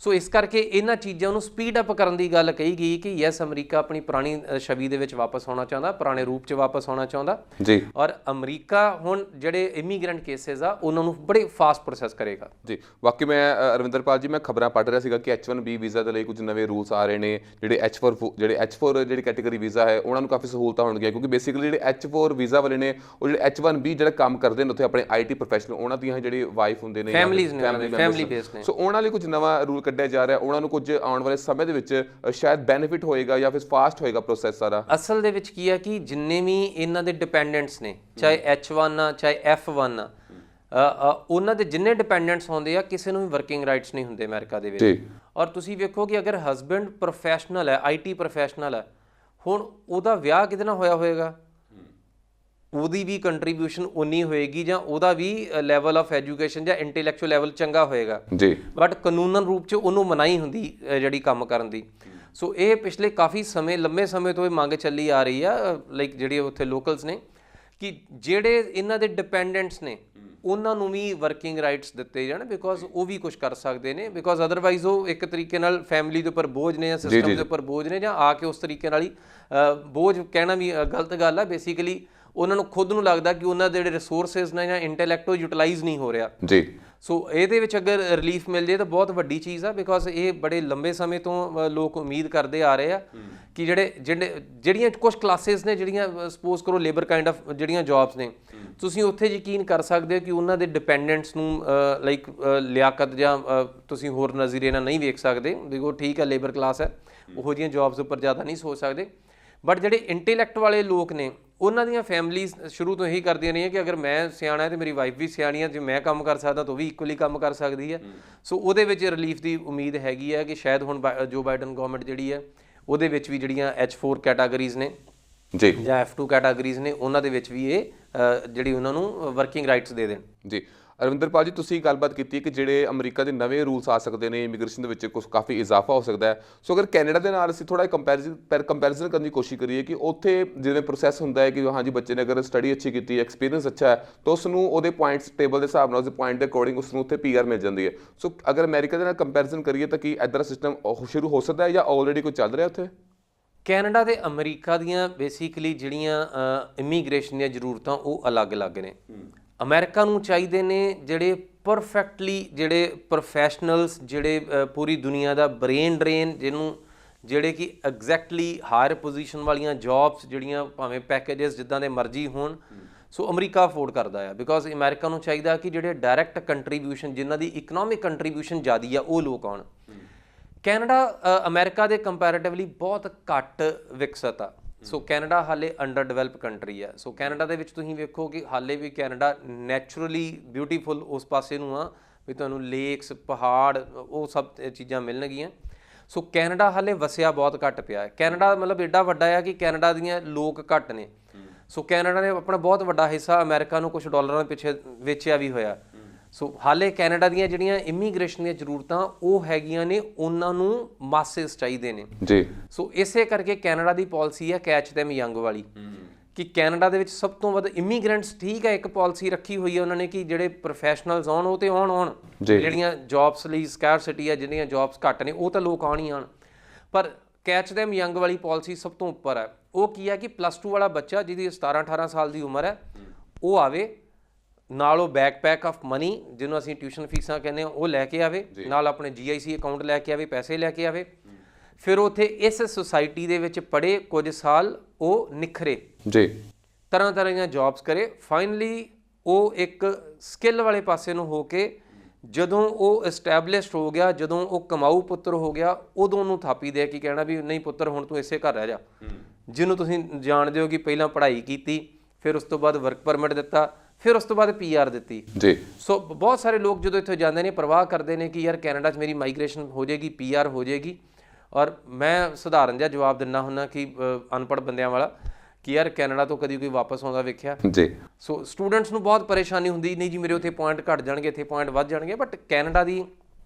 ਸੋ ਇਸ ਕਰਕੇ ਇਹਨਾਂ ਚੀਜ਼ਾਂ ਨੂੰ ਸਪੀਡ ਅਪ ਕਰਨ ਦੀ ਗੱਲ ਕਹੀ ਗਈ ਕਿ ਯੈਸ ਅਮਰੀਕਾ ਆਪਣੀ ਪੁਰਾਣੀ ਛਵੀ ਦੇ ਵਿੱਚ ਵਾਪਸ ਆਉਣਾ ਚਾਹੁੰਦਾ, ਪੁਰਾਣੇ ਰੂਪ 'ਚ ਵਾਪਸ ਆਉਣਾ ਚਾਹੁੰਦਾ ਜੀ। ਔਰ ਅਮਰੀਕਾ ਹੁਣ ਜਿਹੜੇ ਇਮੀਗ੍ਰੈਂਟ ਕੇਸਿਸ ਆ ਉਹਨਾਂ ਨੂੰ ਬੜੇ ਫਾਸਟ ਪ੍ਰੋਸੈਸ ਕਰੇਗਾ। ਜੀ, ਬਾਕੀ ਮੈਂ ਅਰਵਿੰਦਰਪਾਲ ਜੀ, ਮੈਂ ਖਬਰਾਂ ਪੜ੍ਹ ਰਿਹਾ ਸੀਗਾ ਕਿ H1B ਵੀਜ਼ਾ ਦੇ ਲਈ ਕੁਝ ਨਵੇਂ ਰੂਲਸ ਆ ਰਹੇ ਨੇ, ਜਿਹੜੇ H4 ਜਿਹੜੀ ਕੈਟੇਗਰੀ ਵੀਜ਼ਾ ਹੈ ਉਹਨਾਂ ਨੂੰ ਕਾਫੀ ਸਹੂਲਤਾਂ ਹੋਣਗੀਆਂ, ਕਿਉਂਕਿ ਬੇਸਿਕਲੀ ਜਿਹੜੇ H4 ਵੀਜ਼ਾ ਵਾਲੇ ਨੇ ਉਹ ਜਿਹੜੇ H1B ਜਿਹੜਾ ਕੰਮ ਕਰਦੇ ਨੇ ਉੱਥੇ ਆਪਣੇ IT ਪ੍ਰੋਫੈਸ਼ਨਲ, ਉਹਨਾਂ ਦੀਆਂ ਜਿਹੜੀ ਵਾਈਫ ਹੁੰਦੇ ਨੇ, ਫੈਮਿਲੀ ਬੇਸਡ ਨੇ, ਸੋ ਉਹਨਾਂ ਲਈ ਕੁਝ ਨਵਾਂ ਰੂਲ ਕੱਢਿਆ ਜਾ ਰਿਹਾ, ਉਹਨਾਂ ਨੂੰ ਕੁਝ ਆਉਣ ਵਾਲੇ ਸਮੇਂ ਦੇ ਵਿੱਚ ਸ਼ਾਇਦ ਬੈਨੀਫਿਟ ਹੋਏਗਾ ਜਾਂ ਫਿਰ ਫਾਸਟ ਹੋਏਗਾ ਪ੍ਰੋਸੈਸ ਸਾਰਾ। ਅਸਲ ਦੇ ਵਿੱਚ ਕੀ ਆ ਕਿ ਜਿੰਨੇ ਵੀ ਇਹਨਾਂ ਦੇ ਡਿਪੈਂਡੈਂਟਸ ਨੇ, ਚਾਹੇ H1 ਆ ਚਾਹੇ F1 ਆ, ਉਹਨਾਂ ਦੇ ਜਿੰਨੇ ਡਿਪੈਂਡੈਂਟਸ ਹੁੰਦੇ ਆ ਕਿਸੇ ਨੂੰ ਵੀ ਵਰਕਿੰਗ ਰਾਈਟਸ ਨਹੀਂ ਹੁੰਦੇ ਅਮਰੀਕਾ ਦੇ ਵਿੱਚ। ਔਰ ਤੁਸੀਂ ਵੇਖੋ ਕਿ ਅਗਰ ਹਸਬੈਂਡ ਪ੍ਰੋਫੈਸ਼ਨਲ ਹੈ, IT ਪ੍ਰੋਫੈਸ਼ਨਲ ਹੈ, ਹੁਣ ਉਹਦਾ ਵਿਆਹ ਕਿਹਦੇ ਨਾਲ ਹੋਇਆ ਹੋਏਗਾ, ਉਹਦੀ ਵੀ ਕੰਟਰੀਬਿਊਸ਼ਨ ਉਨੀ ਹੋਏਗੀ ਜਾਂ ਉਹਦਾ ਵੀ ਲੈਵਲ ਆਫ ਐਜੂਕੇਸ਼ਨ ਜਾਂ ਇੰਟੈਲੈਕਚੁਅਲ ਲੈਵਲ ਚੰਗਾ ਹੋਏਗਾ ਜੀ, ਬਟ ਕਾਨੂੰਨ ਰੂਪ 'ਚ ਉਹਨੂੰ ਮਨਾਹੀ ਹੁੰਦੀ ਜਿਹੜੀ ਕੰਮ ਕਰਨ ਦੀ। ਸੋ ਇਹ ਪਿਛਲੇ ਕਾਫੀ ਲੰਮੇ ਸਮੇਂ ਤੋਂ ਇਹ ਮੰਗ ਚੱਲੀ ਆ ਰਹੀ ਆ, ਲਾਈਕ ਜਿਹੜੇ ਉੱਥੇ ਲੋਕਲਸ ਨੇ, ਕਿ ਜਿਹੜੇ ਇਹਨਾਂ ਦੇ ਡਿਪੈਂਡੈਂਟਸ ਨੇ ਉਹਨਾਂ ਨੂੰ ਵੀ ਵਰਕਿੰਗ ਰਾਈਟਸ ਦਿੱਤੇ ਜਾਣ, ਬਿਕੋਜ਼ ਉਹ ਵੀ ਕੁਝ ਕਰ ਸਕਦੇ ਨੇ, ਬਿਕੋਜ਼ ਅਦਰਵਾਈਜ਼ ਉਹ ਇੱਕ ਤਰੀਕੇ ਨਾਲ ਫੈਮਿਲੀ ਦੇ ਉੱਪਰ ਬੋਝ ਨੇ ਜਾਂ ਸਿਸਟਮ ਦੇ ਉੱਪਰ ਬੋਝ ਨੇ, ਜਾਂ ਆ ਕੇ ਉਸ ਤਰੀਕੇ ਨਾਲ ਹੀ ਬੋਝ ਕਹਿਣਾ ਵੀ ਗਲਤ ਗੱਲ ਆ। ਬੇਸਿਕਲੀ ਉਹਨਾਂ ਨੂੰ ਖੁਦ ਨੂੰ ਲੱਗਦਾ ਕਿ ਉਹਨਾਂ ਦੇ ਜਿਹੜੇ ਰਿਸੋਰਸਿਸ ਨੇ ਜਾਂ ਇੰਟੈਲੈਕਟ ਉਹ ਯੂਟਿਲਾਈਜ਼ ਨਹੀਂ ਹੋ ਰਿਹਾ ਜੀ। ਸੋ ਇਹਦੇ ਵਿੱਚ ਅਗਰ ਰਿਲੀਫ ਮਿਲ ਜੇ ਤਾਂ ਬਹੁਤ ਵੱਡੀ ਚੀਜ਼ ਆ, ਬਿਕੋਜ਼ ਇਹ ਬੜੇ ਲੰਬੇ ਸਮੇਂ ਤੋਂ ਲੋਕ ਉਮੀਦ ਕਰਦੇ ਆ ਰਹੇ ਆ ਕਿ ਜਿਹੜੀਆਂ ਕੁਝ ਕਲਾਸਿਸ ਨੇ, ਜਿਹੜੀਆਂ ਸਪੋਜ਼ ਕਰੋ ਲੇਬਰ ਕਾਈਂਡ ਆਫ ਜਿਹੜੀਆਂ ਜੌਬਸ ਨੇ, ਤੁਸੀਂ ਉੱਥੇ ਯਕੀਨ ਕਰ ਸਕਦੇ ਹੋ ਕਿ ਉਹਨਾਂ ਦੇ ਡਿਪੈਂਡੈਂਟਸ ਨੂੰ ਲਾਈਕ ਲਿਆਕਤ ਜਾਂ ਤੁਸੀਂ ਹੋਰ ਨਜ਼ਰੀਏ ਨਾਲ ਨਹੀਂ ਵੇਖ ਸਕਦੇ। ਦੇਖੋ ਠੀਕ ਹੈ, ਲੇਬਰ ਕਲਾਸ ਹੈ, ਉਹੋ ਜਿਹੀਆਂ ਜੌਬਸ ਉੱਪਰ ਜ਼ਿਆਦਾ ਨਹੀਂ ਸੋਚ ਸਕਦੇ, ਬਟ ਜਿਹੜੇ ਇੰਟੈਲੈਕਟ ਵਾਲੇ ਲੋਕ ਨੇ ਉਹਨਾਂ ਦੀਆਂ ਫੈਮਲੀਜ਼ ਸ਼ੁਰੂ ਤੋਂ ਇਹੀ ਕਰਦੀਆਂ ਰਹੀਆਂ ਕਿ ਅਗਰ ਮੈਂ ਸਿਆਣਾ ਹੈ ਤੇ ਮੇਰੀ ਵਾਈਫ ਵੀ ਸਿਆਣੀ ਹੈ, ਜੇ ਮੈਂ ਕੰਮ ਕਰ ਸਕਦਾ ਤਾਂ ਉਹ ਵੀ ਇਕੁਅਲੀ ਕੰਮ ਕਰ ਸਕਦੀ ਹੈ। ਸੋ ਉਹਦੇ ਵਿੱਚ ਰਿਲੀਫ ਦੀ ਉਮੀਦ ਹੈਗੀ ਹੈ ਕਿ ਸ਼ਾਇਦ ਹੁਣ ਜੋ ਬਾਈਡਨ ਗਵਰਨਮੈਂਟ ਜਿਹੜੀ ਹੈ ਉਹਦੇ ਵਿੱਚ ਵੀ ਜਿਹੜੀਆਂ H4 ਕੈਟਾਗਰੀਜ਼ ਨੇ ਜੀ ਜਾਂ F2 ਕੈਟਾਗਰੀਜ਼ ਨੇ ਉਹਨਾਂ ਦੇ ਵਿੱਚ ਵੀ ਇਹ ਜਿਹੜੀ ਉਹਨਾਂ ਨੂੰ ਵਰਕਿੰਗ ਰਾਈਟਸ ਦੇ ਦੇਣ ਜੀ। ਅਰਵਿੰਦਰਪਾਲ ਜੀ, ਤੁਸੀਂ ਗੱਲਬਾਤ ਕੀਤੀ ਕਿ ਜਿਹੜੇ ਅਮਰੀਕਾ ਦੇ ਨਵੇਂ ਰੂਲਸ ਆ ਸਕਦੇ ਨੇ, ਇਮੀਗ੍ਰੇਸ਼ਨ ਦੇ ਵਿੱਚ ਕੁਝ ਕਾਫੀ ਇਜ਼ਾਫਾ ਹੋ ਸਕਦਾ ਹੈ। ਸੋ ਅਗਰ ਕੈਨੇਡਾ ਦੇ ਨਾਲ ਅਸੀਂ ਥੋੜਾ ਕੰਪੈਰੀਜ਼ਨ ਕਰਨ ਦੀ ਕੋਸ਼ਿਸ਼ ਕਰੀਏ ਕਿ ਉੱਥੇ ਜਿਵੇਂ ਪ੍ਰੋਸੈਸ ਹੁੰਦਾ ਹੈ ਕਿ ਹਾਂਜੀ ਬੱਚੇ ਨੇ ਅਗਰ ਸਟੱਡੀ ਅੱਛੀ ਕੀਤੀ ਹੈ, ਐਕਸਪੀਰੀਅੰਸ ਅੱਛਾ ਹੈ, ਤਾਂ ਉਸ ਨੂੰ ਉਹਦੇ ਪੁਆਇੰਟਸ ਟੇਬਲ ਦੇ ਹਿਸਾਬ ਨਾਲ, ਉਸਦੇ ਪੁਆਇੰਟ ਦੇ ਅਕੋਰਡਿੰਗ ਉਸ ਨੂੰ ਉੱਥੇ PR ਮਿਲ ਜਾਂਦੀ ਹੈ। ਸੋ ਅਗਰ ਅਮਰੀਕਾ ਦੇ ਨਾਲ ਕੰਪੈਰੀਜ਼ਨ ਕਰੀਏ ਤਾਂ ਕੀ ਇੱਦਾਂ ਦਾ ਸਿਸਟਮ ਸ਼ੁਰੂ ਹੋ ਸਕਦਾ ਹੈ ਜਾਂ ਆਲਰੇਡੀ ਕੋਈ ਚੱਲ ਰਿਹਾ ਉੱਥੇ? ਕੈਨੇਡਾ ਤੇ ਅਮਰੀਕਾ ਦੀਆਂ ਬੇਸਿਕਲੀ ਜਿਹੜੀਆਂ ਇਮੀਗ੍ਰੇਸ਼ਨ ਦੀਆਂ ਜ਼ਰੂਰਤਾਂ ਉਹ ਅਲੱਗ-ਅਲੱਗ ਨੇ। ਅਮਰੀਕਾ ਨੂੰ ਚਾਹੀਦੇ ਨੇ ਜਿਹੜੇ ਪਰਫੈਕਟਲੀ ਜਿਹੜੇ ਪ੍ਰੋਫੈਸ਼ਨਲਸ, ਜਿਹੜੇ ਪੂਰੀ ਦੁਨੀਆ ਦਾ ਬ੍ਰੇਨ ਡਰੇਨ, ਜਿਹੜੇ ਕਿ ਐਗਜ਼ੈਕਟਲੀ ਹਾਇਰ ਪੋਜੀਸ਼ਨ ਵਾਲੀਆਂ ਜੌਬਸ ਜਿਹੜੀਆਂ ਭਾਵੇਂ ਪੈਕੇਜਸ ਜਿੱਦਾਂ ਦੇ ਮਰਜ਼ੀ ਹੋਣ, ਸੋ ਅਮਰੀਕਾ ਅਫੋਰਡ ਕਰਦਾ ਆ। ਬਿਕੋਜ਼ ਅਮਰੀਕਾ ਨੂੰ ਚਾਹੀਦਾ ਕਿ ਜਿਹੜੇ ਡਾਇਰੈਕਟ ਕੰਟਰੀਬਿਊਸ਼ਨ, ਜਿਨ੍ਹਾਂ ਦੀ ਇਕਨੋਮਿਕ ਕੰਟਰੀਬਿਊਸ਼ਨ ਜ਼ਿਆਦੀ ਆ, ਉਹ ਲੋਕ ਆਉਣ। ਕੈਨੇਡਾ ਅਮਰੀਕਾ ਦੇ ਕੰਪੈਰੇਟਿਵਲੀ ਬਹੁਤ ਘੱਟ ਵਿਕਸਿਤ ਆ। ਸੋ ਕੈਨੇਡਾ ਹਾਲੇ ਅੰਡਰ ਡਿਵੈਲਪ ਕੰਟਰੀ ਆ। ਸੋ ਕੈਨੇਡਾ ਦੇ ਵਿੱਚ ਤੁਸੀਂ ਵੇਖੋ ਕਿ ਹਾਲੇ ਵੀ ਕੈਨੇਡਾ ਨੈਚੁਰਲੀ ਬਿਊਟੀਫੁਲ ਉਸ ਪਾਸੇ ਨੂੰ ਆ ਵੀ ਤੁਹਾਨੂੰ ਲੇਕਸ, ਪਹਾੜ, ਉਹ ਸਭ ਚੀਜ਼ਾਂ ਮਿਲਣਗੀਆਂ। ਸੋ ਕੈਨੇਡਾ ਹਾਲੇ ਵਸਿਆ ਬਹੁਤ ਘੱਟ ਪਿਆ ਹੈ। ਕੈਨੇਡਾ ਮਤਲਬ ਐਡਾ ਵੱਡਾ ਆ ਕਿ ਕੈਨੇਡਾ ਦੀਆਂ ਲੋਕ ਘੱਟ ਨੇ। ਸੋ ਕੈਨੇਡਾ ਨੇ ਆਪਣਾ ਬਹੁਤ ਵੱਡਾ ਹਿੱਸਾ ਅਮਰੀਕਾ ਨੂੰ ਕੁਝ ਡਾਲਰਾਂ ਪਿੱਛੇ ਵੇਚਿਆ ਵੀ ਹੋਇਆ। ਸੋ ਹਾਲੇ ਕੈਨੇਡਾ ਦੀਆਂ ਜਿਹੜੀਆਂ ਇਮੀਗ੍ਰੇਸ਼ਨ ਦੀਆਂ ਜ਼ਰੂਰਤਾਂ ਉਹ ਹੈਗੀਆਂ ਨੇ, ਉਹਨਾਂ ਨੂੰ ਮਾਸਸ ਚਾਹੀਦੇ ਨੇ ਜੀ। ਸੋ ਇਸੇ ਕਰਕੇ ਕੈਨੇਡਾ ਦੀ ਪਾਲਿਸੀ ਹੈ ਕੈਚ ਦੈਮ ਯੰਗ ਵਾਲੀ, ਕਿ ਕੈਨੇਡਾ ਦੇ ਵਿੱਚ ਸਭ ਤੋਂ ਵੱਧ ਇਮੀਗ੍ਰੈਂਟਸ, ਠੀਕ ਹੈ, ਇੱਕ ਪਾਲਿਸੀ ਰੱਖੀ ਹੋਈ ਹੈ ਉਹਨਾਂ ਨੇ ਕਿ ਜਿਹੜੇ ਪ੍ਰੋਫੈਸ਼ਨਲਸ ਆਉਣ ਉਹ ਤੇ ਆਉਣ, ਜਿਹੜੀਆਂ ਜੌਬਸ ਲਈ ਸਕੈਰਸਿਟੀ ਹੈ, ਜਿਹੜੀਆਂ ਜੌਬਸ ਘੱਟ ਨੇ ਉਹ ਤਾਂ ਲੋਕ ਆਉਣ ਹੀ ਆਉਣ, ਪਰ ਕੈਚ ਦੈਮ ਯੰਗ ਵਾਲੀ ਪਾਲਿਸੀ ਸਭ ਤੋਂ ਉੱਪਰ ਹੈ। ਉਹ ਕੀ ਹੈ ਕਿ +2 ਵਾਲਾ ਬੱਚਾ ਜਿਹਦੀ 17-18 ਸਾਲ ਦੀ ਉਮਰ ਹੈ, ਉਹ ਆਵੇ ਨਾਲ, ਉਹ ਬੈਕਪੈਕ ਆਫ ਮਨੀ ਜਿਹਨੂੰ ਅਸੀਂ ਟਿਊਸ਼ਨ ਫੀਸਾਂ ਕਹਿੰਦੇ ਹਾਂ ਉਹ ਲੈ ਕੇ ਆਵੇ, ਨਾਲ ਆਪਣੇ GIC ਅਕਾਊਂਟ ਲੈ ਕੇ ਆਵੇ, ਪੈਸੇ ਲੈ ਕੇ ਆਵੇ, ਫਿਰ ਉੱਥੇ ਇਸ ਸੁਸਾਇਟੀ ਦੇ ਵਿੱਚ ਪੜ੍ਹੇ, ਕੁਝ ਸਾਲ ਉਹ ਨਿਖਰੇ ਜੀ, ਤਰ੍ਹਾਂ ਤਰ੍ਹਾਂ ਦੀਆਂ ਜੌਬਸ ਕਰੇ, ਫਾਈਨਲੀ ਉਹ ਇੱਕ ਸਕਿੱਲ ਵਾਲੇ ਪਾਸੇ ਨੂੰ ਹੋ ਕੇ ਜਦੋਂ ਉਹ ਐਸਟੈਬਲਿਸ਼ਡ ਹੋ ਗਿਆ, ਜਦੋਂ ਉਹ ਕਮਾਊ ਪੁੱਤਰ ਹੋ ਗਿਆ, ਉਦੋਂ ਉਹਨੂੰ ਥਾਪੀ ਦੇ ਕੇ ਕਹਿਣਾ ਵੀ ਨਹੀਂ ਪੁੱਤਰ ਹੁਣ ਤੂੰ ਇਸੇ ਘਰ ਰਹਿ ਜਾ। ਜਿਹਨੂੰ ਤੁਸੀਂ ਜਾਣਦੇ ਹੋ ਕਿ ਪਹਿਲਾਂ ਪੜ੍ਹਾਈ ਕੀਤੀ, ਫਿਰ ਉਸ ਤੋਂ ਬਾਅਦ ਵਰਕ ਪਰਮਿਟ ਦਿੱਤਾ, ਫਿਰ ਉਸ ਤੋਂ ਬਾਅਦ PR ਦਿੱਤੀ ਜੀ। ਸੋ ਬਹੁਤ ਸਾਰੇ ਲੋਕ ਜਦੋਂ ਇੱਥੇ ਜਾਂਦੇ ਨੇ ਪਰਵਾਹ ਕਰਦੇ ਨੇ ਕਿ ਯਾਰ ਕੈਨੇਡਾ 'ਚ ਮੇਰੀ ਮਾਈਗ੍ਰੇਸ਼ਨ ਹੋ ਜਾਏਗੀ, PR ਹੋ ਜਾਏਗੀ, ਔਰ ਮੈਂ ਸਧਾਰਨ ਜਿਹਾ ਜਵਾਬ ਦਿੰਦਾ ਹੁੰਦਾ ਕਿ ਅਨਪੜ੍ਹ ਬੰਦਿਆਂ ਵਾਲਾ ਕਿ ਯਾਰ ਕੈਨੇਡਾ ਤੋਂ ਕਦੀ ਕੋਈ ਵਾਪਸ ਆਉਂਦਾ ਵੇਖਿਆ ਜੀ। ਸੋ ਸਟੂਡੈਂਟਸ ਨੂੰ ਬਹੁਤ ਪਰੇਸ਼ਾਨੀ ਹੁੰਦੀ, ਨਹੀਂ ਜੀ ਮੇਰੇ ਉੱਥੇ ਪੁਆਇੰਟ ਘੱਟ ਜਾਣਗੇ, ਇੱਥੇ ਪੁਆਇੰਟ ਵੱਧ ਜਾਣਗੇ, ਬਟ ਕੈਨੇਡਾ ਦੀ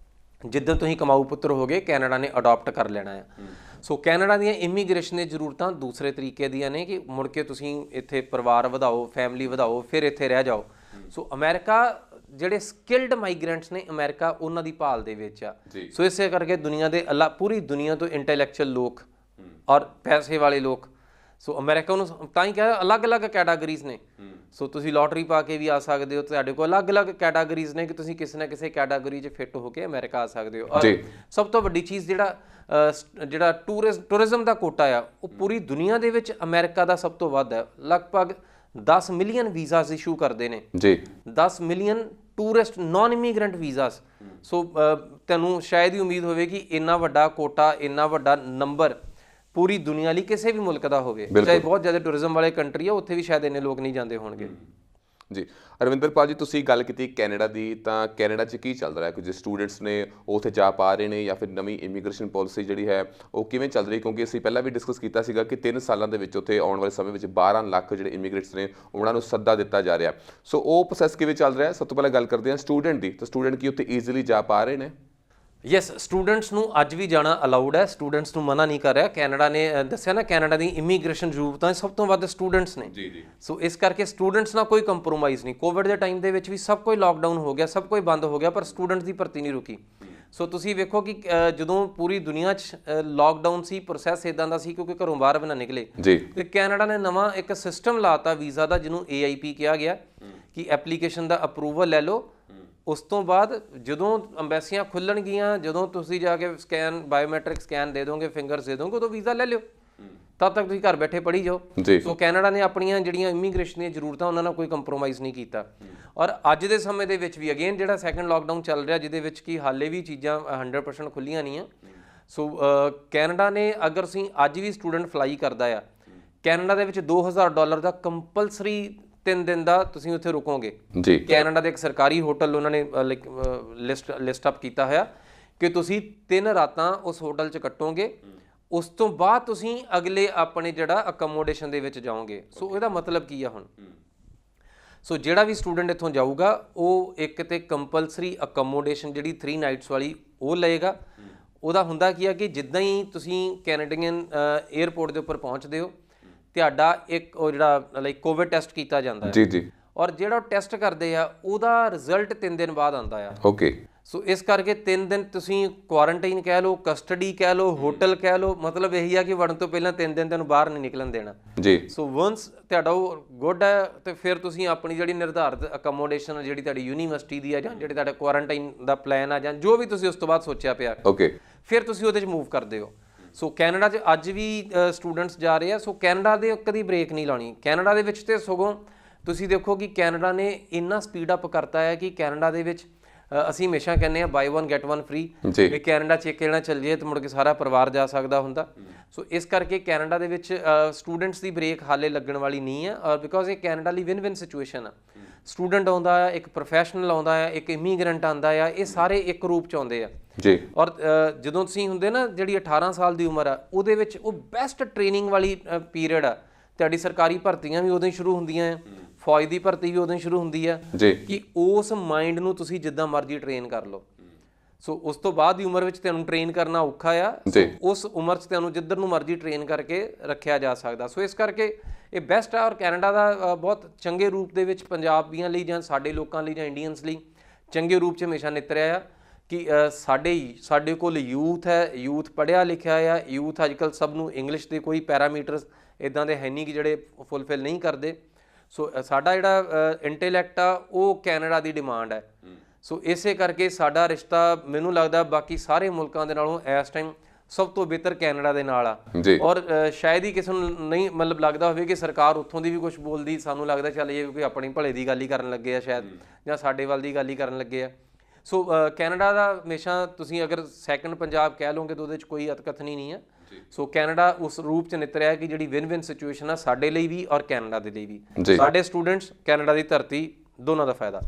ਜਿੱਦਾਂ ਤੁਸੀਂ ਕਮਾਊ ਪੁੱਤਰ ਹੋ ਗਏ, ਕੈਨੇਡਾ ਨੇ ਅਡਾਪਟ ਕਰ ਲੈਣਾ ਆ। ਸੋ ਕੈਨੇਡਾ ਦੀਆਂ ਇਮੀਗ੍ਰੇਸ਼ਨ ਦੀਆਂ ਜ਼ਰੂਰਤਾਂ ਦੂਸਰੇ ਤਰੀਕੇ ਦੀਆਂ ਨੇ ਕਿ ਮੁੜ ਕੇ ਤੁਸੀਂ ਇੱਥੇ ਪਰਿਵਾਰ ਵਧਾਓ, ਫੈਮਿਲੀ ਵਧਾਓ, ਫਿਰ ਇੱਥੇ ਰਹਿ ਜਾਓ। ਸੋ ਅਮਰੀਕਾ ਜਿਹੜੇ ਸਕਿਲਡ ਮਾਈਗ੍ਰੈਂਟਸ ਨੇ, ਅਮਰੀਕਾ ਉਹਨਾਂ ਦੀ ਭਾਲ ਦੇ ਵਿੱਚ ਆ। ਸੋ ਇਸੇ ਕਰਕੇ ਦੁਨੀਆ ਦੇ ਪੂਰੀ ਦੁਨੀਆ ਤੋਂ ਇੰਟੈਲੈਕਚੁਅਲ ਲੋਕ ਔਰ ਪੈਸੇ ਵਾਲੇ ਲੋਕ, ਸੋ ਅਮਰੀਕਾ ਨੂੰ ਤਾਂ ਹੀ ਕਿਹਾ ਅਲੱਗ-ਅਲੱਗ ਕੈਟਾਗਰੀਜ਼ ਨੇ। ਸੋ ਤੁਸੀਂ ਲੋਟਰੀ ਪਾ ਕੇ ਵੀ ਆ ਸਕਦੇ ਹੋ, ਤੁਹਾਡੇ ਕੋਲ ਅਲੱਗ-ਅਲੱਗ ਕੈਟਾਗਰੀਜ਼ ਨੇ ਕਿ ਤੁਸੀਂ ਕਿਸੇ ਨਾ ਕਿਸੇ ਕੈਟਾਗਰੀ 'ਚ ਫਿੱਟ ਹੋ ਕੇ ਅਮਰੀਕਾ ਆ ਸਕਦੇ ਹੋ। ਔਰ ਸਭ ਤੋਂ ਵੱਡੀ ਚੀਜ਼ ਜਿਹੜਾ ਟੂਰਿਜ਼ਮ ਦਾ ਕੋਟਾ ਆ, ਉਹ ਪੂਰੀ ਦੁਨੀਆ ਦੇ ਵਿੱਚ ਅਮਰੀਕਾ ਦਾ ਸਭ ਤੋਂ ਵੱਧ ਹੈ। ਲਗਭਗ 10 ਮਿਲੀਅਨ ਵੀਜ਼ਾਸ ਇਸ਼ੂ ਕਰਦੇ ਨੇ ਜੀ, 10 million tourist non immigrant visas. So ਤੁਹਾਨੂੰ ਸ਼ਾਇਦ ਹੀ ਉਮੀਦ ਹੋਵੇ ਕਿ ਇੰਨਾ ਵੱਡਾ ਕੋਟਾ, ਇੰਨਾ ਵੱਡਾ ਨੰਬਰ ਪੂਰੀ ਦੁਨੀਆ ਲਈ ਕਿਸੇ ਵੀ ਮੁਲਕ ਦਾ ਹੋਵੇ। ਚਾਹੇ ਬਹੁਤ ਜ਼ਿਆਦਾ ਟੂਰਿਜ਼ਮ ਵਾਲੇ ਕੰਟਰੀ ਆ, ਉੱਥੇ ਵੀ ਸ਼ਾਇਦ ਇੰਨੇ ਲੋਕ ਨਹੀਂ ਜਾਂਦੇ ਹੋਣਗੇ। ਜੀ ਅਰਵਿੰਦਰ ਭਾਜੀ, ਤੁਸੀਂ ਗੱਲ ਕੀਤੀ ਕੈਨੇਡਾ ਦੀ, ਤਾਂ ਕੈਨੇਡਾ 'ਚ ਕੀ ਚੱਲ ਰਿਹਾ? ਕੁਝ ਸਟੂਡੈਂਟਸ ਨੇ ਉਹ ਉੱਥੇ ਜਾ ਪਾ ਰਹੇ ਨੇ, ਜਾਂ ਫਿਰ ਨਵੀਂ ਇਮੀਗ੍ਰੇਸ਼ਨ ਪੋਲਿਸੀ ਜਿਹੜੀ ਹੈ ਉਹ ਕਿਵੇਂ ਚੱਲ ਰਹੀ? ਕਿਉਂਕਿ ਅਸੀਂ ਪਹਿਲਾਂ ਵੀ ਡਿਸਕਸ ਕੀਤਾ ਸੀਗਾ ਕਿ 3 ਸਾਲਾਂ ਦੇ ਵਿੱਚ ਉੱਥੇ ਆਉਣ ਵਾਲੇ ਸਮੇਂ ਵਿੱਚ 12 ਲੱਖ ਜਿਹੜੇ ਇਮੀਗ੍ਰੇਟਸ ਨੇ ਉਹਨਾਂ ਨੂੰ ਸੱਦਾ ਦਿੱਤਾ ਜਾ ਰਿਹਾ। ਸੋ ਉਹ ਪ੍ਰੋਸੈਸ ਕਿਵੇਂ ਚੱਲ ਰਿਹਾ? ਸਭ ਤੋਂ ਪਹਿਲਾਂ ਗੱਲ ਕਰਦੇ ਹਾਂ ਸਟੂਡੈਂਟ ਦੀ। ਤਾਂ ਸਟੂਡੈਂਟ ਕੀ ਉੱਥੇ ਈਜ਼ੀਲੀ ਜਾ ਪਾ ਰਹੇ ਨੇ? ਯੈਸ, ਸਟੂਡੈਂਟਸ ਨੂੰ ਅੱਜ ਵੀ ਜਾਣਾ ਅਲਾਉਡ ਹੈ, ਸਟੂਡੈਂਟਸ ਨੂੰ ਮਨਾ ਨਹੀਂ ਕਰ ਰਿਹਾ। ਕੈਨੇਡਾ ਨੇ ਦੱਸਿਆ ਨਾ, ਕੈਨੇਡਾ ਦੀ ਇਮੀਗ੍ਰੇਸ਼ਨ ਜ਼ਰੂਰਤਾਂ ਸਭ ਤੋਂ ਵੱਧ ਸਟੂਡੈਂਟਸ ਨੇ। ਜੀ। ਸੋ ਇਸ ਕਰਕੇ ਸਟੂਡੈਂਟਸ ਨਾਲ ਕੋਈ ਕੰਪਰੋਮਾਈਜ਼ ਨਹੀਂ। ਕੋਵਿਡ ਦੇ ਟਾਈਮ ਦੇ ਵਿੱਚ ਵੀ ਸਭ ਕੁਝ ਲਾਕਡਾਊਨ ਹੋ ਗਿਆ, ਸਭ ਕੁਝ ਬੰਦ ਹੋ ਗਿਆ, ਪਰ ਸਟੂਡੈਂਟਸ ਦੀ ਭਰਤੀ ਨਹੀਂ ਰੁਕੀ। ਸੋ ਤੁਸੀਂ ਵੇਖੋ ਕਿ ਜਦੋਂ ਪੂਰੀ ਦੁਨੀਆ 'ਚ ਲਾਕਡਾਊਨ ਸੀ, ਪ੍ਰੋਸੈਸ ਇਦਾਂ ਦਾ ਸੀ ਕਿਉਂਕਿ ਘਰੋਂ ਬਾਹਰ ਵੀ ਨਾ ਨਿਕਲੇ, ਤੇ ਕੈਨੇਡਾ ਨੇ ਨਵਾਂ ਇੱਕ ਸਿਸਟਮ ਲਾਤਾ ਵੀਜ਼ਾ ਦਾ, ਜਿਹਨੂੰ AIP ਕਿਹਾ ਗਿਆ, ਕਿ ਐਪਲੀਕੇਸ਼ਨ ਦਾ ਅਪਰੂਵਲ ਲੈ ਲਓ। ਉਸ ਤੋਂ ਬਾਅਦ ਜਦੋਂ ਅੰਬੈਸੀਆਂ ਖੁੱਲਣਗੀਆਂ, ਜਦੋਂ ਤੁਸੀਂ ਜਾ ਕੇ ਸਕੈਨ, ਬਾਇਓਮੈਟ੍ਰਿਕ ਸਕੈਨ ਦੇ ਦੋਗੇ, ਫਿੰਗਰਸ ਦੇ ਦੋਗੇ, ਉਦੋਂ ਵੀਜ਼ਾ ਲੈ ਲਿਓ। ਤਦ ਤੱਕ ਤੁਸੀਂ ਘਰ ਬੈਠੇ ਪੜ੍ਹੀ ਜਾਓ। ਸੋ ਕੈਨੇਡਾ ਨੇ ਆਪਣੀਆਂ ਜਿਹੜੀਆਂ ਇਮੀਗ੍ਰੇਸ਼ਨ ਦੀਆਂ ਜ਼ਰੂਰਤਾਂ ਉਹਨਾਂ ਨਾਲ ਕੋਈ ਕੰਪਰੋਮਾਈਜ਼ ਨਹੀਂ ਕੀਤਾ। ਔਰ ਅੱਜ ਦੇ ਸਮੇਂ ਦੇ ਵਿੱਚ ਵੀ ਅਗੇਨ ਜਿਹੜਾ ਸੈਕੰਡ ਲਾਕਡਾਊਨ ਚੱਲ ਰਿਹਾ, ਜਿਹਦੇ ਵਿੱਚ ਕਿ ਹਾਲੇ ਵੀ ਚੀਜ਼ਾਂ 100% ਖੁੱਲੀਆਂ ਨਹੀਂ ਆ। ਸੋ ਕੈਨੇਡਾ ਨੇ, ਅਗਰ ਅਸੀਂ ਅੱਜ ਵੀ ਸਟੂਡੈਂਟ ਫਲਾਈ ਕਰਦਾ ਆ, ਕੈਨੇਡਾ ਦੇ ਵਿੱਚ $2000 ਦਾ ਕੰਪਲਸਰੀ 3 ਦਿਨ ਦਾ ਤੁਸੀਂ ਉੱਥੇ ਰੁਕੋਗੇ ਜੀ। ਕੈਨੇਡਾ ਦੇ ਇੱਕ ਸਰਕਾਰੀ ਹੋਟਲ ਉਹਨਾਂ ਨੇ ਲਿਸਟ ਅਪ ਕੀਤਾ ਹੋਇਆ ਕਿ ਤੁਸੀਂ 3 ਰਾਤਾਂ ਉਸ ਹੋਟਲ 'ਚ ਕੱਟੋਗੇ। ਉਸ ਤੋਂ ਬਾਅਦ ਤੁਸੀਂ ਅਗਲੇ ਆਪਣੇ ਜਿਹੜਾ ਅਕਮੋਡੇਸ਼ਨ ਦੇ ਵਿੱਚ ਜਾਓਗੇ। ਸੋ ਇਹਦਾ ਮਤਲਬ ਕੀ ਆ ਹੁਣ? ਸੋ ਜਿਹੜਾ ਵੀ ਸਟੂਡੈਂਟ ਇੱਥੋਂ ਜਾਊਗਾ, ਉਹ ਇੱਕ ਤੇ ਕੰਪਲਸਰੀ ਅਕਮੋਡੇਸ਼ਨ ਜਿਹੜੀ 3 ਨਾਈਟਸ ਵਾਲੀ ਉਹ ਲਏਗਾ। ਉਹਦਾ ਹੁੰਦਾ ਕੀ ਆ ਕਿ ਜਿੱਦਾਂ ਹੀ ਤੁਸੀਂ ਕੈਨੇਡੀਅਨ 에ਅਰਪੋਰਟ ਦੇ ਉੱਪਰ ਪਹੁੰਚਦੇ ਹੋ, ਤੁਹਾਡਾ ਇੱਕ ਉਹ ਜਿਹੜਾ ਲਾਈਕ ਕੋਵਿਡ ਟੈਸਟ ਕੀਤਾ ਜਾਂਦਾ ਹੈ ਜੀ ਜੀ, ਔਰ ਜਿਹੜਾ ਟੈਸਟ ਕਰਦੇ ਆ ਉਹਦਾ ਰਿਜ਼ਲਟ 3 ਦਿਨ ਬਾਅਦ ਆਉਂਦਾ ਆ। ਓਕੇ। ਸੋ ਇਸ ਕਰਕੇ 3 ਦਿਨ ਤੁਸੀਂ ਕੁਆਰੰਟਾਈਨ ਕਹਿ ਲਓ, ਕਸਟਡੀ ਕਹਿ ਲਓ, ਹੋਟਲ ਕਹਿ ਲਓ, ਮਤਲਬ ਇਹੀ ਆ ਕਿ ਵੜਨ ਤੋਂ ਪਹਿਲਾਂ 3 ਦਿਨ ਤੁਹਾਨੂੰ ਬਾਹਰ ਨਹੀਂ ਨਿਕਲਣ ਦੇਣਾ ਜੀ। ਸੋ ਵਨਸ ਤੁਹਾਡਾ ਉਹ ਗੁੱਡ ਹੈ, ਤੇ ਫਿਰ ਤੁਸੀਂ ਆਪਣੀ ਜਿਹੜੀ ਨਿਰਧਾਰਿਤ ਅਕਮੋਡੇਸ਼ਨ ਜਿਹੜੀ ਤੁਹਾਡੀ ਯੂਨੀਵਰਸਿਟੀ ਦੀ ਆ, ਜਾਂ ਜਿਹੜੇ ਤੁਹਾਡਾ ਕੁਆਰੰਟਾਈਨ ਦਾ ਪਲਾਨ ਆ, ਜਾਂ ਜੋ ਵੀ ਤੁਸੀਂ ਉਸ ਤੋਂ ਬਾਅਦ ਸੋਚਿਆ ਪਿਆ, ਓਕੇ, ਫਿਰ ਤੁਸੀਂ ਉਹਦੇ 'ਚ ਮੂਵ ਕਰਦੇ ਹੋ। ਸੋ ਕੈਨੇਡਾ 'ਚ ਅੱਜ ਵੀ ਸਟੂਡੈਂਟਸ ਜਾ ਰਹੇ ਆ। ਸੋ ਕੈਨੇਡਾ ਦੇ ਕਦੀ ਬ੍ਰੇਕ ਨਹੀਂ ਲਾਉਣੀ। ਕੈਨੇਡਾ ਦੇ ਵਿੱਚ ਤੇ ਸਗੋਂ ਤੁਸੀਂ ਦੇਖੋ ਕਿ ਕੈਨੇਡਾ ਨੇ ਇੰਨਾ ਸਪੀਡ ਅਪ ਕਰਤਾ ਹੈ ਕਿ ਕੈਨੇਡਾ ਦੇ ਵਿੱਚ ਅਸੀਂ ਹਮੇਸ਼ਾ ਕਹਿੰਦੇ ਆ ਬਾਈ 1 ਗੈਟ 1 ਫ੍ਰੀ, ਵੀ ਕੈਨੇਡਾ 'ਚ ਇੱਕ ਜਣਾ ਚੱਲ ਜਾਏ ਤੇ ਮੁੜ ਕੇ ਸਾਰਾ ਪਰਿਵਾਰ ਜਾ ਸਕਦਾ ਹੁੰਦਾ। ਸੋ ਇਸ ਕਰਕੇ ਕੈਨੇਡਾ ਦੇ ਵਿੱਚ ਸਟੂਡੈਂਟਸ ਦੀ ਬ੍ਰੇਕ ਹਾਲੇ ਲੱਗਣ ਵਾਲੀ ਨਹੀਂ ਹੈ, ਔਰ ਬਿਕੋਜ਼ ਇਹ ਕੈਨੇਡਾ ਲਈ ਵਿਨ ਵਿਨ ਸਿਚੁਏਸ਼ਨ ਆ। ਸਟੂਡੈਂਟ ਆਉਂਦਾ ਆ, ਇੱਕ ਪ੍ਰੋਫੈਸ਼ਨਲ ਆਉਂਦਾ ਆ, ਇੱਕ ਇਮੀਗ੍ਰੈਂਟ ਆਉਂਦਾ ਆ, ਇਹ ਸਾਰੇ ਇੱਕ ਰੂਪ 'ਚ ਆਉਂਦੇ ਆ ਜੀ। ਔਰ ਜਦੋਂ ਤੁਸੀਂ ਹੁੰਦੇ ਨਾ, ਜਿਹੜੀ 18 ਸਾਲ ਦੀ ਉਮਰ ਆ, ਉਹਦੇ ਵਿੱਚ ਉਹ ਬੈਸਟ ਟ੍ਰੇਨਿੰਗ ਵਾਲੀ ਪੀਰੀਅਡ ਆ। ਤੁਹਾਡੀ ਸਰਕਾਰੀ ਭਰਤੀਆਂ ਵੀ ਉਦੋਂ ਹੀ ਸ਼ੁਰੂ ਹੁੰਦੀਆਂ ਆ, ਫੌਜ ਦੀ ਭਰਤੀ ਵੀ ਉਦੋਂ ਹੀ ਸ਼ੁਰੂ ਹੁੰਦੀ ਆ ਕਿ ਉਸ ਮਾਈਂਡ ਨੂੰ ਤੁਸੀਂ ਜਿੱਦਾਂ ਮਰਜ਼ੀ ਟ੍ਰੇਨ ਕਰ ਲਓ। ਸੋ ਉਸ ਤੋਂ ਬਾਅਦ ਦੀ ਉਮਰ ਵਿੱਚ ਤੁਹਾਨੂੰ ਟ੍ਰੇਨ ਕਰਨਾ ਔਖਾ ਆ। ਉਸ ਉਮਰ 'ਚ ਤੁਹਾਨੂੰ ਜਿੱਧਰ ਨੂੰ ਮਰਜ਼ੀ ਟ੍ਰੇਨ ਕਰਕੇ ਰੱਖਿਆ ਜਾ ਸਕਦਾ। ਸੋ ਇਸ ਕਰਕੇ ਇਹ ਬੈਸਟ ਆ। ਔਰ ਕੈਨੇਡਾ ਦਾ ਬਹੁਤ ਚੰਗੇ ਰੂਪ ਦੇ ਵਿੱਚ ਪੰਜਾਬੀਆਂ ਲਈ, ਜਾਂ ਸਾਡੇ ਲੋਕਾਂ ਲਈ, ਜਾਂ ਇੰਡੀਅਨਸ ਲਈ ਚੰਗੇ ਰੂਪ 'ਚ ਹਮੇਸ਼ਾ ਨਿਤਰਿਆ ਆ ਕਿ ਸਾਡੇ ਕੋਲ ਯੂਥ ਹੈ, ਯੂਥ ਪੜ੍ਹਿਆ ਲਿਖਿਆ ਆ। ਯੂਥ ਅੱਜ ਕੱਲ੍ਹ ਸਭ ਨੂੰ ਇੰਗਲਿਸ਼ ਦੇ ਕੋਈ ਪੈਰਾਮੀਟਰਸ ਇੱਦਾਂ ਦੇ ਹੈ ਨਹੀਂ ਕਿ ਜਿਹੜੇ ਫੁੱਲਫਿਲ ਨਹੀਂ ਕਰਦੇ। ਸੋ ਸਾਡਾ ਜਿਹੜਾ ਇੰਟੈਲੈਕਟ ਆ, ਉਹ ਕੈਨੇਡਾ ਦੀ ਡਿਮਾਂਡ ਹੈ। ਸੋ ਇਸੇ ਕਰਕੇ ਸਾਡਾ ਰਿਸ਼ਤਾ ਮੈਨੂੰ ਲੱਗਦਾ ਬਾਕੀ ਸਾਰੇ ਮੁਲਕਾਂ ਦੇ ਨਾਲੋਂ ਇਸ ਟਾਈਮ ਸਭ ਤੋਂ ਬਿਹਤਰ ਕੈਨੇਡਾ ਦੇ ਨਾਲ ਆ। ਔਰ ਸ਼ਾਇਦ ਹੀ ਕਿਸੇ ਨੂੰ ਨਹੀਂ ਮਤਲਬ ਲੱਗਦਾ ਹੋਵੇ ਕਿ ਸਰਕਾਰ ਉੱਥੋਂ ਦੀ ਵੀ ਕੁਝ ਬੋਲਦੀ। ਸਾਨੂੰ ਲੱਗਦਾ ਚੱਲ ਇਹ ਕੋਈ ਆਪਣੀ ਭਲੇ ਦੀ ਗੱਲ ਹੀ ਕਰਨ ਲੱਗੇ ਆ ਸ਼ਾਇਦ, ਜਾਂ ਸਾਡੇ ਵੱਲ ਦੀ ਗੱਲ ਹੀ ਕਰਨ ਲੱਗੇ ਆ। ਸੋ ਕੈਨੇਡਾ ਦਾ ਹਮੇਸ਼ਾ ਤੁਸੀਂ ਅਗਰ ਸੈਕੰਡ ਪੰਜਾਬ ਕਹਿ ਲਓਗੇ ਤਾਂ ਉਹਦੇ 'ਚ ਕੋਈ ਅਤਕਥਨੀ ਨਹੀਂ ਹੈ। ਸੋ ਕੈਨੇਡਾ ਉਸ ਰੂਪ 'ਚ ਨਿਤਰਿਆ ਕਿ ਜਿਹੜੀ ਵਿਨ ਵਿਨ ਸਿਚੁਏਸ਼ਨ ਆ ਸਾਡੇ ਲਈ ਵੀ ਔਰ ਕੈਨੇਡਾ ਦੇ ਲਈ ਵੀ। ਸਾਡੇ ਸਟੂਡੈਂਟਸ ਕੈਨੇਡਾ ਦੀ ਧਰਤੀ ਦੋਨਾਂ ਦਾ ਫਾਇਦਾ।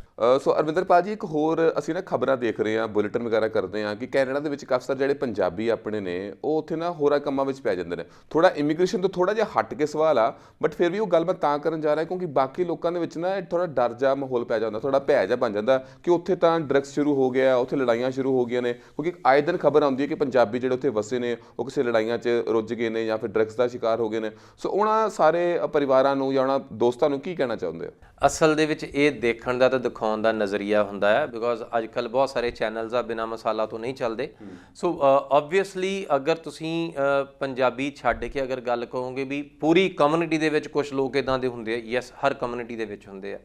ਸੋ ਅਰਵਿੰਦਰਪਾਲ ਜੀ, ਇੱਕ ਹੋਰ ਅਸੀਂ ਨਾ ਖਬਰਾਂ ਦੇਖ ਰਹੇ ਹਾਂ, ਬੁਲੇਟਿਨ ਵਗੈਰਾ ਕਰਦੇ ਹਾਂ ਕਿ ਕੈਨੇਡਾ ਦੇ ਵਿੱਚ ਕਾਫੀ ਸਾਰੇ ਜਿਹੜੇ ਪੰਜਾਬੀ ਆਪਣੇ ਨੇ ਉਹ ਉੱਥੇ ਨਾ ਹੋਰਾਂ ਕੰਮਾਂ ਵਿੱਚ ਪੈ ਜਾਂਦੇ ਨੇ। ਥੋੜਾ ਇਮੀਗ੍ਰੇਸ਼ਨ ਤੋਂ ਥੋੜਾ ਜਿਹਾ ਹਟ ਕੇ ਸਵਾਲ ਆ, ਬਟ ਫਿਰ ਵੀ ਉਹ ਗੱਲ ਮੈਂ ਤਾਂ ਕਰਨ ਜਾ ਰਿਹਾ ਕਿਉਂਕਿ ਬਾਕੀ ਲੋਕਾਂ ਦੇ ਵਿੱਚ ਨਾ ਥੋੜਾ ਡਰ ਜਾ ਮਾਹੌਲ ਪੈ ਜਾਂਦਾ, ਥੋੜਾ ਭੈ ਜਾ ਬਣ ਜਾਂਦਾ ਕਿ ਉੱਥੇ ਤਾਂ ਡਰੱਗਸ ਸ਼ੁਰੂ ਹੋ ਗਿਆ, ਉੱਥੇ ਲੜਾਈਆਂ ਸ਼ੁਰੂ ਹੋ ਗਈਆਂ ਨੇ। ਕਿਉਂਕਿ ਆਏ ਦਿਨ ਖਬਰ ਆਉਂਦੀ ਹੈ ਕਿ ਪੰਜਾਬੀ ਜਿਹੜੇ ਉੱਥੇ ਵਸੇ ਨੇ ਉਹ ਕਿਸੇ ਲੜਾਈਆਂ 'ਚ ਰੁੱਝ ਗਏ ਨੇ ਜਾਂ ਫਿਰ ਡਰੱਗਸ ਦਾ ਸ਼ਿਕਾਰ ਹੋ ਗਏ ਨੇ। ਸੋ ਉਹਨਾਂ ਸਾਰੇ ਪਰਿਵਾਰਾਂ ਨੂੰ ਜਾਂ ਉਹਨਾਂ ਦੋਸਤਾਂ ਨੂੰ ਕੀ ਕਹਿਣਾ ਚਾਹੁੰਦੇ ਹੋ? ਅਸਲ ਦੇ ਵਿੱਚ ਇਹ ਦੇਖਣ ਦਾ ਤੇ ਦਿਖਾਉਣ ਦਾ ਨਜ਼ਰੀਆ ਹੁੰਦਾ ਹੈ, ਬਿਕੋਜ਼ ਅੱਜ ਕੱਲ੍ਹ ਬਹੁਤ ਸਾਰੇ ਚੈਨਲਸ ਆ ਬਿਨਾਂ ਮਸਾਲਾ ਤੋਂ ਨਹੀਂ ਚੱਲਦੇ। ਸੋ ਓਬਵੀਅਸਲੀ ਅਗਰ ਤੁਸੀਂ ਪੰਜਾਬੀ ਛੱਡ ਕੇ ਅਗਰ ਗੱਲ ਕਹੋਗੇ ਵੀ ਪੂਰੀ ਕਮਿਊਨਿਟੀ ਦੇ ਵਿੱਚ ਕੁਝ ਲੋਕ ਇੱਦਾਂ ਦੇ ਹੁੰਦੇ ਆ, ਯੈਸ ਹਰ ਕਮਿਊਨਿਟੀ ਦੇ ਵਿੱਚ ਹੁੰਦੇ ਆ।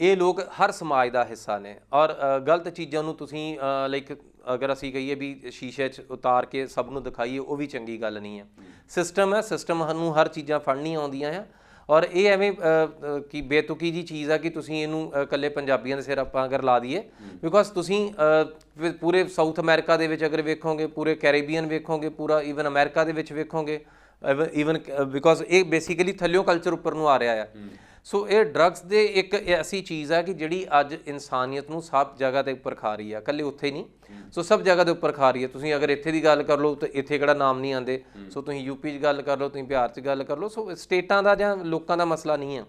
ਇਹ ਲੋਕ ਹਰ ਸਮਾਜ ਦਾ ਹਿੱਸਾ ਨੇ ਔਰ ਗਲਤ ਚੀਜ਼ਾਂ ਨੂੰ ਤੁਸੀਂ ਲਾਈਕ ਅਗਰ ਅਸੀਂ ਕਹੀਏ ਵੀ ਸ਼ੀਸ਼ੇ 'ਚ ਉਤਾਰ ਕੇ ਸਭ ਨੂੰ ਦਿਖਾਈਏ, ਉਹ ਵੀ ਚੰਗੀ ਗੱਲ ਨਹੀਂ ਹੈ। ਸਿਸਟਮ ਹੈ, ਸਿਸਟਮ ਨੂੰ ਹਰ ਚੀਜ਼ਾਂ ਫੜਨੀਆਂ ਆਉਂਦੀਆਂ ਆ ਔਰ ਇਹ ਐਵੇਂ ਕਿ ਬੇਤੁਕੀ ਜੀ ਚੀਜ਼ ਆ ਕਿ ਤੁਸੀਂ ਇਹਨੂੰ ਇਕੱਲੇ ਪੰਜਾਬੀਆਂ ਦੇ ਸਿਰ ਆਪਾਂ ਅਗਰ ਲਾ ਦਈਏ। ਬਿਕੋਜ਼ ਤੁਸੀਂ ਪੂਰੇ ਸਾਊਥ ਅਮਰੀਕਾ ਦੇ ਵਿੱਚ ਅਗਰ ਵੇਖੋਗੇ, ਪੂਰੇ ਕੈਰੀਬੀਅਨ ਵੇਖੋਗੇ, ਪੂਰਾ ਈਵਨ ਅਮਰੀਕਾ ਦੇ ਵਿੱਚ ਵੇਖੋਗੇ, ਈਵਨ ਬਿਕੋਜ਼ ਇਹ ਬੇਸਿਕਲੀ ਥੱਲਿਓਂ ਕਲਚਰ ਉੱਪਰ ਨੂੰ ਆ ਰਿਹਾ ਆ। ਸੋ ਇਹ ਡਰੱਗਸ ਦੇ ਇੱਕ ਐਸੀ ਚੀਜ਼ ਹੈ ਕਿ ਜਿਹੜੀ ਅੱਜ ਇਨਸਾਨੀਅਤ ਨੂੰ ਸਭ ਜਗ੍ਹਾ ਦੇ ਉੱਪਰ ਖਾ ਰਹੀ ਆ, ਇਕੱਲੇ ਉੱਥੇ ਨਹੀਂ। ਸੋ ਸਭ ਜਗ੍ਹਾ ਦੇ ਉੱਪਰ ਖਾ ਰਹੀ ਹੈ। ਤੁਸੀਂ ਅਗਰ ਇੱਥੇ ਦੀ ਗੱਲ ਕਰ ਲਓ ਤਾਂ ਇੱਥੇ ਕਿਹੜਾ ਨਾਮ ਨਹੀਂ ਆਉਂਦੇ। ਸੋ ਤੁਸੀਂ ਯੂਪੀ 'ਚ ਗੱਲ ਕਰ ਲਓ, ਤੁਸੀਂ ਬਿਹਾਰ 'ਚ ਗੱਲ ਕਰ ਲਓ। ਸੋ ਸਟੇਟਾਂ ਦਾ ਜਾਂ ਲੋਕਾਂ ਦਾ ਮਸਲਾ ਨਹੀਂ ਹੈ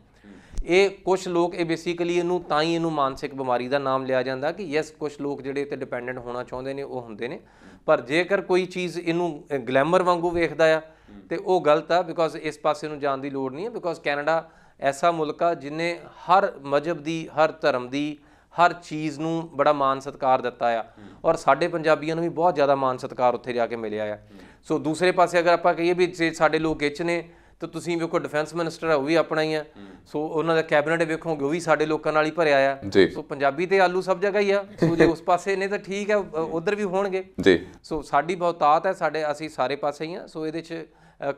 ਇਹ। ਕੁਛ ਲੋਕ ਇਹ ਬੇਸਿਕਲੀ ਇਹਨੂੰ ਤਾਂ ਹੀ ਇਹਨੂੰ ਮਾਨਸਿਕ ਬਿਮਾਰੀ ਦਾ ਨਾਮ ਲਿਆ ਜਾਂਦਾ ਕਿ ਯੈਸ ਕੁਛ ਲੋਕ ਜਿਹੜੇ ਇੱਥੇ ਡਿਪੈਂਡੈਂਟ ਹੋਣਾ ਚਾਹੁੰਦੇ ਨੇ ਉਹ ਹੁੰਦੇ ਨੇ, ਪਰ ਜੇਕਰ ਕੋਈ ਚੀਜ਼ ਇਹਨੂੰ ਗਲੈਮਰ ਵਾਂਗੂ ਵੇਖਦਾ ਆ ਤੇ ਉਹ ਗਲਤ ਆ। ਬਿਕੋਜ਼ ਇਸ ਪਾਸੇ ਨੂੰ ਜਾਣ ਦੀ ਲੋੜ ਨਹੀਂ ਹੈ। ਬਿਕੋਜ਼ ਕੈਨੇਡਾ ਐਸਾ ਮੁਲਕ ਆ ਜਿਹਨੇ ਹਰ ਮਜ਼ਹਬ ਦੀ, ਹਰ ਧਰਮ ਦੀ, ਹਰ ਚੀਜ਼ ਨੂੰ ਬੜਾ ਮਾਣ ਸਤਿਕਾਰ ਦਿੱਤਾ ਆ ਔਰ ਸਾਡੇ ਪੰਜਾਬੀਆਂ ਨੂੰ ਵੀ ਬਹੁਤ ਜ਼ਿਆਦਾ ਮਾਣ ਸਤਿਕਾਰ ਉੱਥੇ ਜਾ ਕੇ ਮਿਲਿਆ ਆ। ਸੋ ਦੂਸਰੇ ਪਾਸੇ ਅਗਰ ਆਪਾਂ ਕਹੀਏ ਵੀ ਜੇ ਸਾਡੇ ਲੋਕ ਇੱਚ ਨੇ ਤਾਂ ਤੁਸੀਂ ਵੇਖੋ ਡਿਫੈਂਸ ਮਿਨਿਸਟਰ ਆ ਉਹ ਵੀ ਆਪਣਾ ਹੀ ਆ। ਸੋ ਉਹਨਾਂ ਦਾ ਕੈਬਨਿਟ ਵੇਖੋਗੇ ਉਹ ਵੀ ਸਾਡੇ ਲੋਕਾਂ ਨਾਲ ਹੀ ਭਰਿਆ ਆ। ਸੋ ਪੰਜਾਬੀ ਤੇ ਆਲੂ ਸਭ ਜਗ੍ਹਾ ਹੀ ਆ। ਸੋ ਜੇ ਉਸ ਪਾਸੇ ਨੇ ਤਾਂ ਠੀਕ ਹੈ, ਉਧਰ ਵੀ ਹੋਣਗੇ ਜੀ। ਸੋ ਸਾਡੀ ਬਹੁਤਾਤ ਹੈ, ਅਸੀਂ ਸਾਰੇ ਪਾਸੇ ਹੀ ਆ। ਸੋ ਇਹਦੇ 'ਚ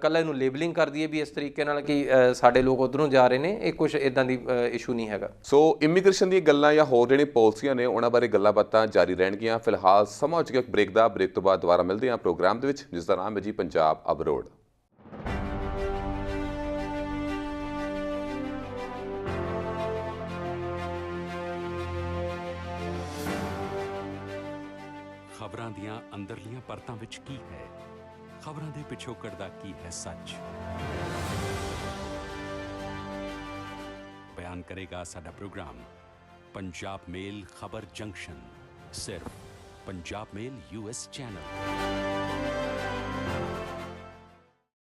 ਕੱਲਾ ਇਹਨੂੰ ਲੇਬਲਿੰਗ ਕਰ ਦਈਏ ਵੀ ਇਸ ਤਰੀਕੇ ਨਾਲ ਕਿ ਸਾਡੇ ਲੋਕ ਉੱਧਰੋਂ ਜਾ ਰਹੇ ਨੇ, ਇਹ ਕੁਛ ਇਦਾਂ ਦੀ ਇਸ਼ੂ ਨਹੀਂ ਹੈਗਾ। ਸੋ ਇਮੀਗ੍ਰੇਸ਼ਨ ਦੀਆਂ ਗੱਲਾਂ ਜਾਂ ਹੋਰ ਜਿਹੜੀਆਂ ਪਾਲਿਸੀਆਂ ਨੇ ਉਹਨਾਂ ਬਾਰੇ ਗੱਲਾਂ ਬਾਤਾਂ ਜਾਰੀ ਰਹਿਣਗੀਆਂ। ਫਿਲਹਾਲ ਸਮਾਂ ਹੋ ਚੁੱਕਿਆ ਬ੍ਰੇਕ ਦਾ। ਬ੍ਰੇਕ ਤੋਂ ਬਾਅਦ ਦੁਬਾਰਾ ਮਿਲਦੇ ਹਾਂ ਪ੍ਰੋਗਰਾਮ ਦੇ ਵਿੱਚ, ਜਿਸ ਦਾ ਨਾਮ ਹੈ ਜੀ ਪੰਜਾਬ ਅਬਰੋਡ। ਖਬਰਾਂ ਦੀਆਂ ਅੰਦਰਲੀਆਂ ਪਰਤਾਂ ਵਿੱਚ ਕੀ ਹੈ? ਖਬਰਾਂ ਦੇ ਪਿਛੋਕੜ ਦਾ ਕੀ ਹੈ ਸੱਚ? ਬਿਆਨ ਕਰੇਗਾ ਸਾਡਾ ਪ੍ਰੋਗਰਾਮ ਪੰਜਾਬ ਮੇਲ ਖਬਰ ਜੰਕਸ਼ਨ, ਸਿਰਫ ਪੰਜਾਬ ਮੇਲ US ਚੈਨਲ।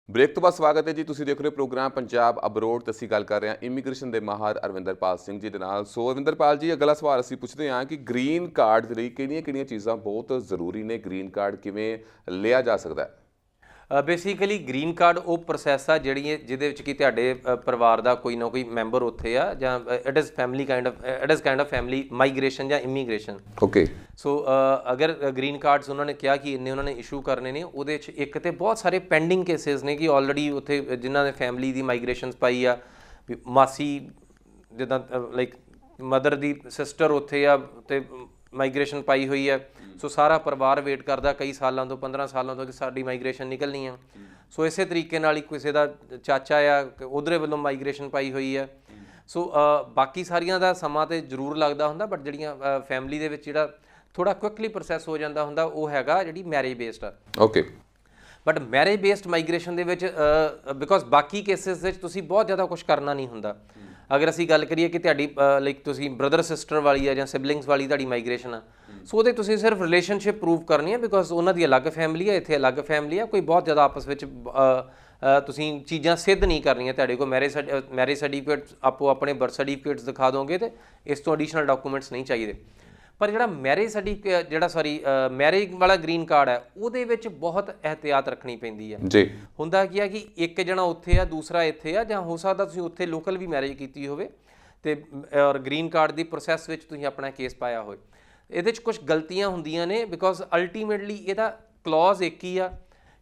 ਬ੍ਰੇਕ ਤੋਂ ਬਾਅਦ ਸਵਾਗਤ ਹੈ ਜੀ। ਤੁਸੀਂ ਦੇਖ ਰਹੇ ਹੋ ਪ੍ਰੋਗਰਾਮ ਪੰਜਾਬ ਅਬਰੋਡ ਤੇ ਅਸੀਂ ਗੱਲ ਕਰ ਰਹੇ ਹਾਂ ਇਮੀਗ੍ਰੇਸ਼ਨ ਦੇ ਮਾਹਰ ਅਰਵਿੰਦਰਪਾਲ ਸਿੰਘ ਜੀ ਦੇ ਨਾਲ। ਸੋ ਅਰਵਿੰਦਰਪਾਲ ਜੀ, ਅਗਲਾ ਸਵਾਲ ਅਸੀਂ ਪੁੱਛਦੇ ਹਾਂ ਕਿ ਗ੍ਰੀਨ ਕਾਰਡ ਦੇ ਲਈ ਕਿਹੜੀਆਂ ਚੀਜ਼ਾਂ ਬਹੁਤ ਜ਼ਰੂਰੀ ਨੇ? ਗ੍ਰੀਨ ਕਾਰਡ ਕਿਵੇਂ ਲਿਆ ਜਾ ਸਕਦਾ ਹੈ? ਬੇਸਿਕਲੀ ਗ੍ਰੀਨ ਕਾਰਡ ਉਹ ਪ੍ਰੋਸੈਸ ਆ ਜਿਹਦੇ ਵਿੱਚ ਕਿ ਤੁਹਾਡੇ ਪਰਿਵਾਰ ਦਾ ਕੋਈ ਨਾ ਕੋਈ ਮੈਂਬਰ ਉੱਥੇ ਆ, ਜਾਂ it is kind of family migration ਜਾਂ ਇਮੀਗ੍ਰੇਸ਼ਨ। ਓਕੇ। ਸੋ ਅਗਰ ਗ੍ਰੀਨ ਕਾਰਡਸ ਉਹਨਾਂ ਨੇ ਕਿਹਾ ਕਿ ਇੰਨੇ ਉਹਨਾਂ ਨੇ ਇਸ਼ੂ ਕਰਨੇ ਨੇ, ਉਹਦੇ 'ਚ ਇੱਕ ਤੇ ਬਹੁਤ ਸਾਰੇ ਪੈਂਡਿੰਗ ਕੇਸਿਸ ਨੇ ਕਿ ਆਲਰੇਡੀ ਉੱਥੇ ਜਿਨ੍ਹਾਂ ਨੇ ਫੈਮਿਲੀ ਦੀ ਮਾਈਗ੍ਰੇਸ਼ਨਸ ਪਾਈ ਆ, ਮਾਸੀ ਜਿੱਦਾਂ ਲਾਈਕ ਮਦਰ ਦੀ ਸਿਸਟਰ ਉੱਥੇ ਆ ਤੇ ਮਾਈਗ੍ਰੇਸ਼ਨ ਪਾਈ ਹੋਈ ਹੈ। ਸੋ ਸਾਰਾ ਪਰਿਵਾਰ ਵੇਟ ਕਰਦਾ ਕਈ ਸਾਲਾਂ ਤੋਂ, 15 ਸਾਲਾਂ ਤੋਂ ਕਿ ਸਾਡੀ ਮਾਈਗ੍ਰੇਸ਼ਨ ਨਿਕਲਣੀ ਆ। ਸੋ ਇਸੇ ਤਰੀਕੇ ਨਾਲ ਹੀ ਕਿਸੇ ਦਾ ਚਾਚਾ ਆ ਉਧਰੇ ਵੱਲੋਂ ਮਾਈਗ੍ਰੇਸ਼ਨ ਪਾਈ ਹੋਈ ਹੈ। ਸੋ ਬਾਕੀ ਸਾਰੀਆਂ ਦਾ ਸਮਾਂ ਤੇ ਜ਼ਰੂਰ ਲੱਗਦਾ ਹੁੰਦਾ, ਬਟ ਜਿਹੜੀਆਂ ਫੈਮਿਲੀ ਦੇ ਵਿੱਚ ਜਿਹੜਾ ਥੋੜਾ ਕੁਇਕਲੀ ਪ੍ਰੋਸੈਸ ਹੋ ਜਾਂਦਾ ਹੁੰਦਾ ਉਹ ਹੈਗਾ ਜਿਹੜੀ ਮੈਰਿਜ ਬੇਸਡ ਆ। Okay. But marriage based migration ਦੇ ਵਿੱਚ ਬਿਕੋਜ਼ ਬਾਕੀ ਕੇਸਿਸ ਵਿੱਚ ਤੁਸੀਂ ਬਹੁਤ ਜ਼ਿਆਦਾ ਕੁਝ ਕਰਨਾ ਨਹੀਂ ਹੁੰਦਾ। ਅਗਰ ਅਸੀਂ ਗੱਲ ਕਰੀਏ ਕਿ ਤੁਹਾਡੀ ਲਾਈਕ ਤੁਸੀਂ ਬ੍ਰਦਰ ਸਿਸਟਰ ਵਾਲੀ ਆ ਜਾਂ ਸਿਬਲਿੰਗਸ ਵਾਲੀ ਤੁਹਾਡੀ ਮਾਈਗ੍ਰੇਸ਼ਨ ਆ, ਸੋ ਉਹਦੇ ਤੁਸੀਂ ਸਿਰਫ ਰਿਲੇਸ਼ਨਸ਼ਿਪ ਪ੍ਰੂਵ ਕਰਨੀ ਹੈ। ਬਿਕੋਜ਼ ਉਹਨਾਂ ਦੀ ਅਲੱਗ ਫੈਮਿਲੀ ਆ, ਇੱਥੇ ਅਲੱਗ ਫੈਮਿਲੀ ਆ। ਕੋਈ ਬਹੁਤ ਜ਼ਿਆਦਾ ਆਪਸ ਵਿੱਚ ਤੁਸੀਂ ਚੀਜ਼ਾਂ ਸਿੱਧ ਨਹੀਂ ਕਰਨੀਆਂ। ਤੁਹਾਡੇ ਕੋਲ ਮੈਰਿਜ ਸਰਟੀਫਿਕੇਟ ਆਪੋ ਆਪਣੇ ਬਰਥ ਸਰਟੀਫਿਕੇਟਸ ਦਿਖਾ ਦੋਗੇ ਤੇ ਇਸ ਤੋਂ ਐਡੀਸ਼ਨਲ ਡਾਕੂਮੈਂਟਸ ਨਹੀਂ ਚਾਹੀਦੇ। ਪਰ ਜਿਹੜਾ ਮੈਰਿਜ ਵਾਲਾ ਗ੍ਰੀਨ ਕਾਰਡ ਹੈ ਉਹਦੇ ਵਿੱਚ ਬਹੁਤ ਇਹਤਿਆਤ ਰੱਖਣੀ ਪੈਂਦੀ ਹੈ ਜੀ। ਹੁੰਦਾ ਕੀ ਹੈ ਕਿ ਇੱਕ ਜਣਾ ਉੱਥੇ ਆ, ਦੂਸਰਾ ਇੱਥੇ ਆ, ਜਾਂ ਹੋ ਸਕਦਾ ਤੁਸੀਂ ਉੱਥੇ ਲੋਕਲ ਵੀ ਮੈਰਿਜ ਕੀਤੀ ਹੋਵੇ ਤੇ ਔਰ ਗ੍ਰੀਨ ਕਾਰਡ ਦੀ ਪ੍ਰੋਸੈਸ ਵਿੱਚ ਤੁਸੀਂ ਆਪਣਾ ਕੇਸ ਪਾਇਆ ਹੋਵੇ। ਇਹਦੇ 'ਚ ਕੁਝ ਗਲਤੀਆਂ ਹੁੰਦੀਆਂ ਨੇ ਬਿਕੋਜ਼ ਅਲਟੀਮੇਟਲੀ ਇਹਦਾ ਕਲੌਜ਼ ਇੱਕ ਹੀ ਆ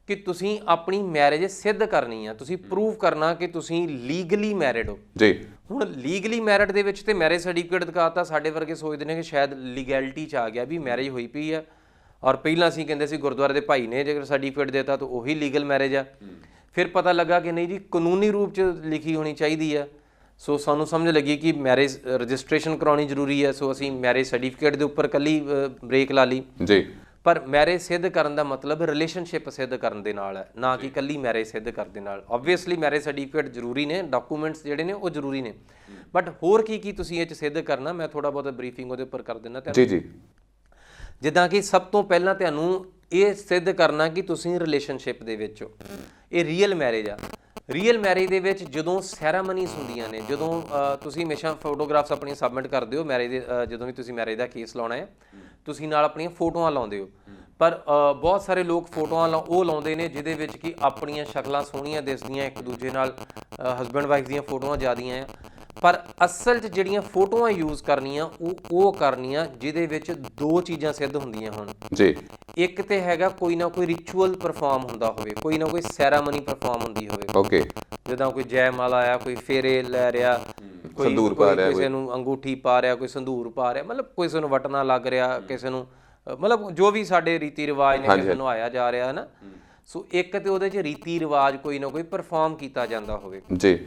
ਕਿ ਤੁਸੀਂ ਆਪਣੀ ਮੈਰਿਜ ਸਿੱਧ ਕਰਨੀ ਆ, ਤੁਸੀਂ ਪ੍ਰੂਵ ਕਰਨਾ ਕਿ ਤੁਸੀਂ ਲੀਗਲੀ ਮੈਰਿਡ ਹੋ ਜੀ। ਹੁਣ ਲੀਗਲੀ ਮੈਰਿਡ ਦੇ ਵਿੱਚ ਤੇ ਮੈਰਿਜ ਸਰਟੀਫਿਕੇਟ ਦਿਖਾਤਾ, ਸਾਡੇ ਵਰਗੇ ਸੋਚਦੇ ਨੇ ਕਿ ਸ਼ਾਇਦ ਲੀਗੈਲਿਟੀ 'ਚ ਆ ਗਿਆ ਵੀ ਮੈਰਿਜ ਹੋਈ ਪਈ ਆ। ਔਰ ਪਹਿਲਾਂ ਅਸੀਂ ਕਹਿੰਦੇ ਸੀ ਗੁਰਦੁਆਰੇ ਦੇ ਭਾਈ ਨੇ ਜੇਕਰ ਸਰਟੀਫਿਕੇਟ ਦੇਤਾ ਤਾਂ ਉਹੀ ਲੀਗਲ ਮੈਰਿਜ ਆ। ਫਿਰ ਪਤਾ ਲੱਗਾ ਕਿ ਨਹੀਂ ਜੀ, ਕਾਨੂੰਨੀ ਰੂਪ 'ਚ ਲਿਖੀ ਹੋਣੀ ਚਾਹੀਦੀ ਆ। ਸੋ ਸਾਨੂੰ ਸਮਝ ਲੱਗੀ ਕਿ ਮੈਰਿਜ ਰਜਿਸਟ੍ਰੇਸ਼ਨ ਕਰਾਉਣੀ ਜ਼ਰੂਰੀ ਹੈ। ਸੋ ਅਸੀਂ ਮੈਰਿਜ ਸਰਟੀਫਿਕੇਟ ਦੇ ਉੱਪਰ ਕੱਲੀ ਬ੍ਰੇਕ ਲਾ ਲਈ। ਜੀ। ਪਰ ਮੈਰਿਜ ਸਿੱਧ ਕਰਨ ਦਾ ਮਤਲਬ ਰਿਲੇਸ਼ਨਸ਼ਿਪ ਸਿੱਧ ਕਰਨ ਦੇ ਨਾਲ ਹੈ, ਨਾ ਕਿ ਕੱਲੀ ਮੈਰਿਜ ਸਿੱਧ ਕਰਨ ਦੇ ਨਾਲ। ਓਬਵੀਅਸਲੀ ਮੈਰਿਜ ਸਰਟੀਫਿਕੇਟ ਜ਼ਰੂਰੀ ਨੇ, ਡਾਕੂਮੈਂਟਸ ਜਿਹੜੇ ਨੇ ਉਹ ਜ਼ਰੂਰੀ ਨੇ, ਬਟ ਹੋਰ ਕੀ ਤੁਸੀਂ ਇਹ 'ਚ ਸਿੱਧ ਕਰਨਾ, ਮੈਂ ਥੋੜ੍ਹਾ ਬਹੁਤ ਬਰੀਫਿੰਗ ਉਹਦੇ ਉੱਪਰ ਕਰ ਦਿੰਦਾ ਤੁਹਾਨੂੰ। ਜੀ। ਜਿੱਦਾਂ ਕਿ ਸਭ ਤੋਂ ਪਹਿਲਾਂ ਤੁਹਾਨੂੰ ਇਹ ਸਿੱਧ ਕਰਨਾ ਕਿ ਤੁਸੀਂ ਰਿਲੇਸ਼ਨਸ਼ਿਪ ਦੇ ਵਿੱਚ ਹੋ। ਇਹ ਰੀਅਲ ਮੈਰਿਜ ਆ। ਰੀਅਲ ਮੈਰਿਜ ਦੇ ਵਿੱਚ ਜਦੋਂ ਸੈਰਾਮਨੀਜ਼ ਹੁੰਦੀਆਂ ਨੇ, ਜਦੋਂ ਤੁਸੀਂ ਹਮੇਸ਼ਾ ਫੋਟੋਗ੍ਰਾਫਸ ਆਪਣੀਆਂ ਸਬਮਿਟ ਕਰਦੇ ਹੋ ਮੈਰਿਜ ਦੇ, ਜਦੋਂ ਵੀ ਤੁਸੀਂ ਮੈਰਿਜ ਦਾ ਕੇਸ ਲਾਉਣਾ ਹੈ ਤੁਸੀਂ ਨਾਲ ਆਪਣੀਆਂ ਫੋਟੋਆਂ ਲਾਉਂਦੇ ਹੋ। ਪਰ ਬਹੁਤ ਸਾਰੇ ਲੋਕ ਫੋਟੋਆਂ ਉਹ ਲਾਉਂਦੇ ਨੇ ਜਿਹਦੇ ਵਿੱਚ ਕਿ ਆਪਣੀਆਂ ਸ਼ਕਲਾਂ ਸੋਹਣੀਆਂ ਦਿਸਦੀਆਂ, ਇੱਕ ਦੂਜੇ ਨਾਲ ਹਸਬੈਂਡ ਵਾਈਫ ਦੀਆਂ ਫੋਟੋਆਂ ਜ਼ਿਆਦੀਆਂ ਆ। ਪਰ ਅਸਲ 'ਚ ਜਿਹੜੀਆਂ ਫੋਟੋਆਂ ਯੂਜ਼ ਕਰਨੀਆਂ ਉਹ ਕਰਨੀਆਂ ਜਿਹਦੇ ਵਿੱਚ ਦੋ ਚੀਜ਼ਾਂ ਸਿੱਧ ਹੁੰਦੀਆਂ ਹੋਣ ਜੀ। ਇੱਕ ਤੇ ਹੈਗਾ ਕੋਈ ਨਾ ਕੋਈ ਰਿਚੁਅਲ ਪਰਫਾਰਮ ਹੁੰਦਾ ਹੋਵੇ, ਕੋਈ ਨਾ ਕੋਈ ਸੈਰਾਮਨੀ ਪਰਫਾਰਮ ਹੁੰਦੀ ਹੋਵੇ। ਓਕੇ। ਜਿੱਦਾਂ ਕੋਈ ਜੈ ਮਾਲਾ ਆ, ਕੋਈ ਫੇਰੇ ਲੈ ਰਿਹਾ, ਕੋਈ ਕਿਸੇ ਨੂੰ ਅੰਗੂਠੀ ਪਾ ਰਿਹਾ, ਕੋਈ ਸੰਧੂਰ ਪਾ ਰਿਹਾ, ਮਤਲਬ ਕਿਸੇ ਨੂੰ ਵਟਣਾ ਲੱਗ ਰਿਹਾ, ਕਿਸੇ ਨੂੰ ਮਤਲਬ ਜੋ ਵੀ ਸਾਡੇ ਰੀਤੀ ਰਿਵਾਜ ਨੇ, ਕਿਸੇ ਨੂੰ ਨਵਾਇਆ ਜਾ ਰਿਹਾ ਹੈ ਨਾ। ਸੋ ਇੱਕ ਤੇ ਉਹਦੇ 'ਚ ਰੀਤੀ ਰਿਵਾਜ ਕੋਈ ਨਾ ਕੋਈ ਪਰਫਾਰਮ ਕੀਤਾ ਜਾਂਦਾ ਹੋਵੇ। ਜੀ।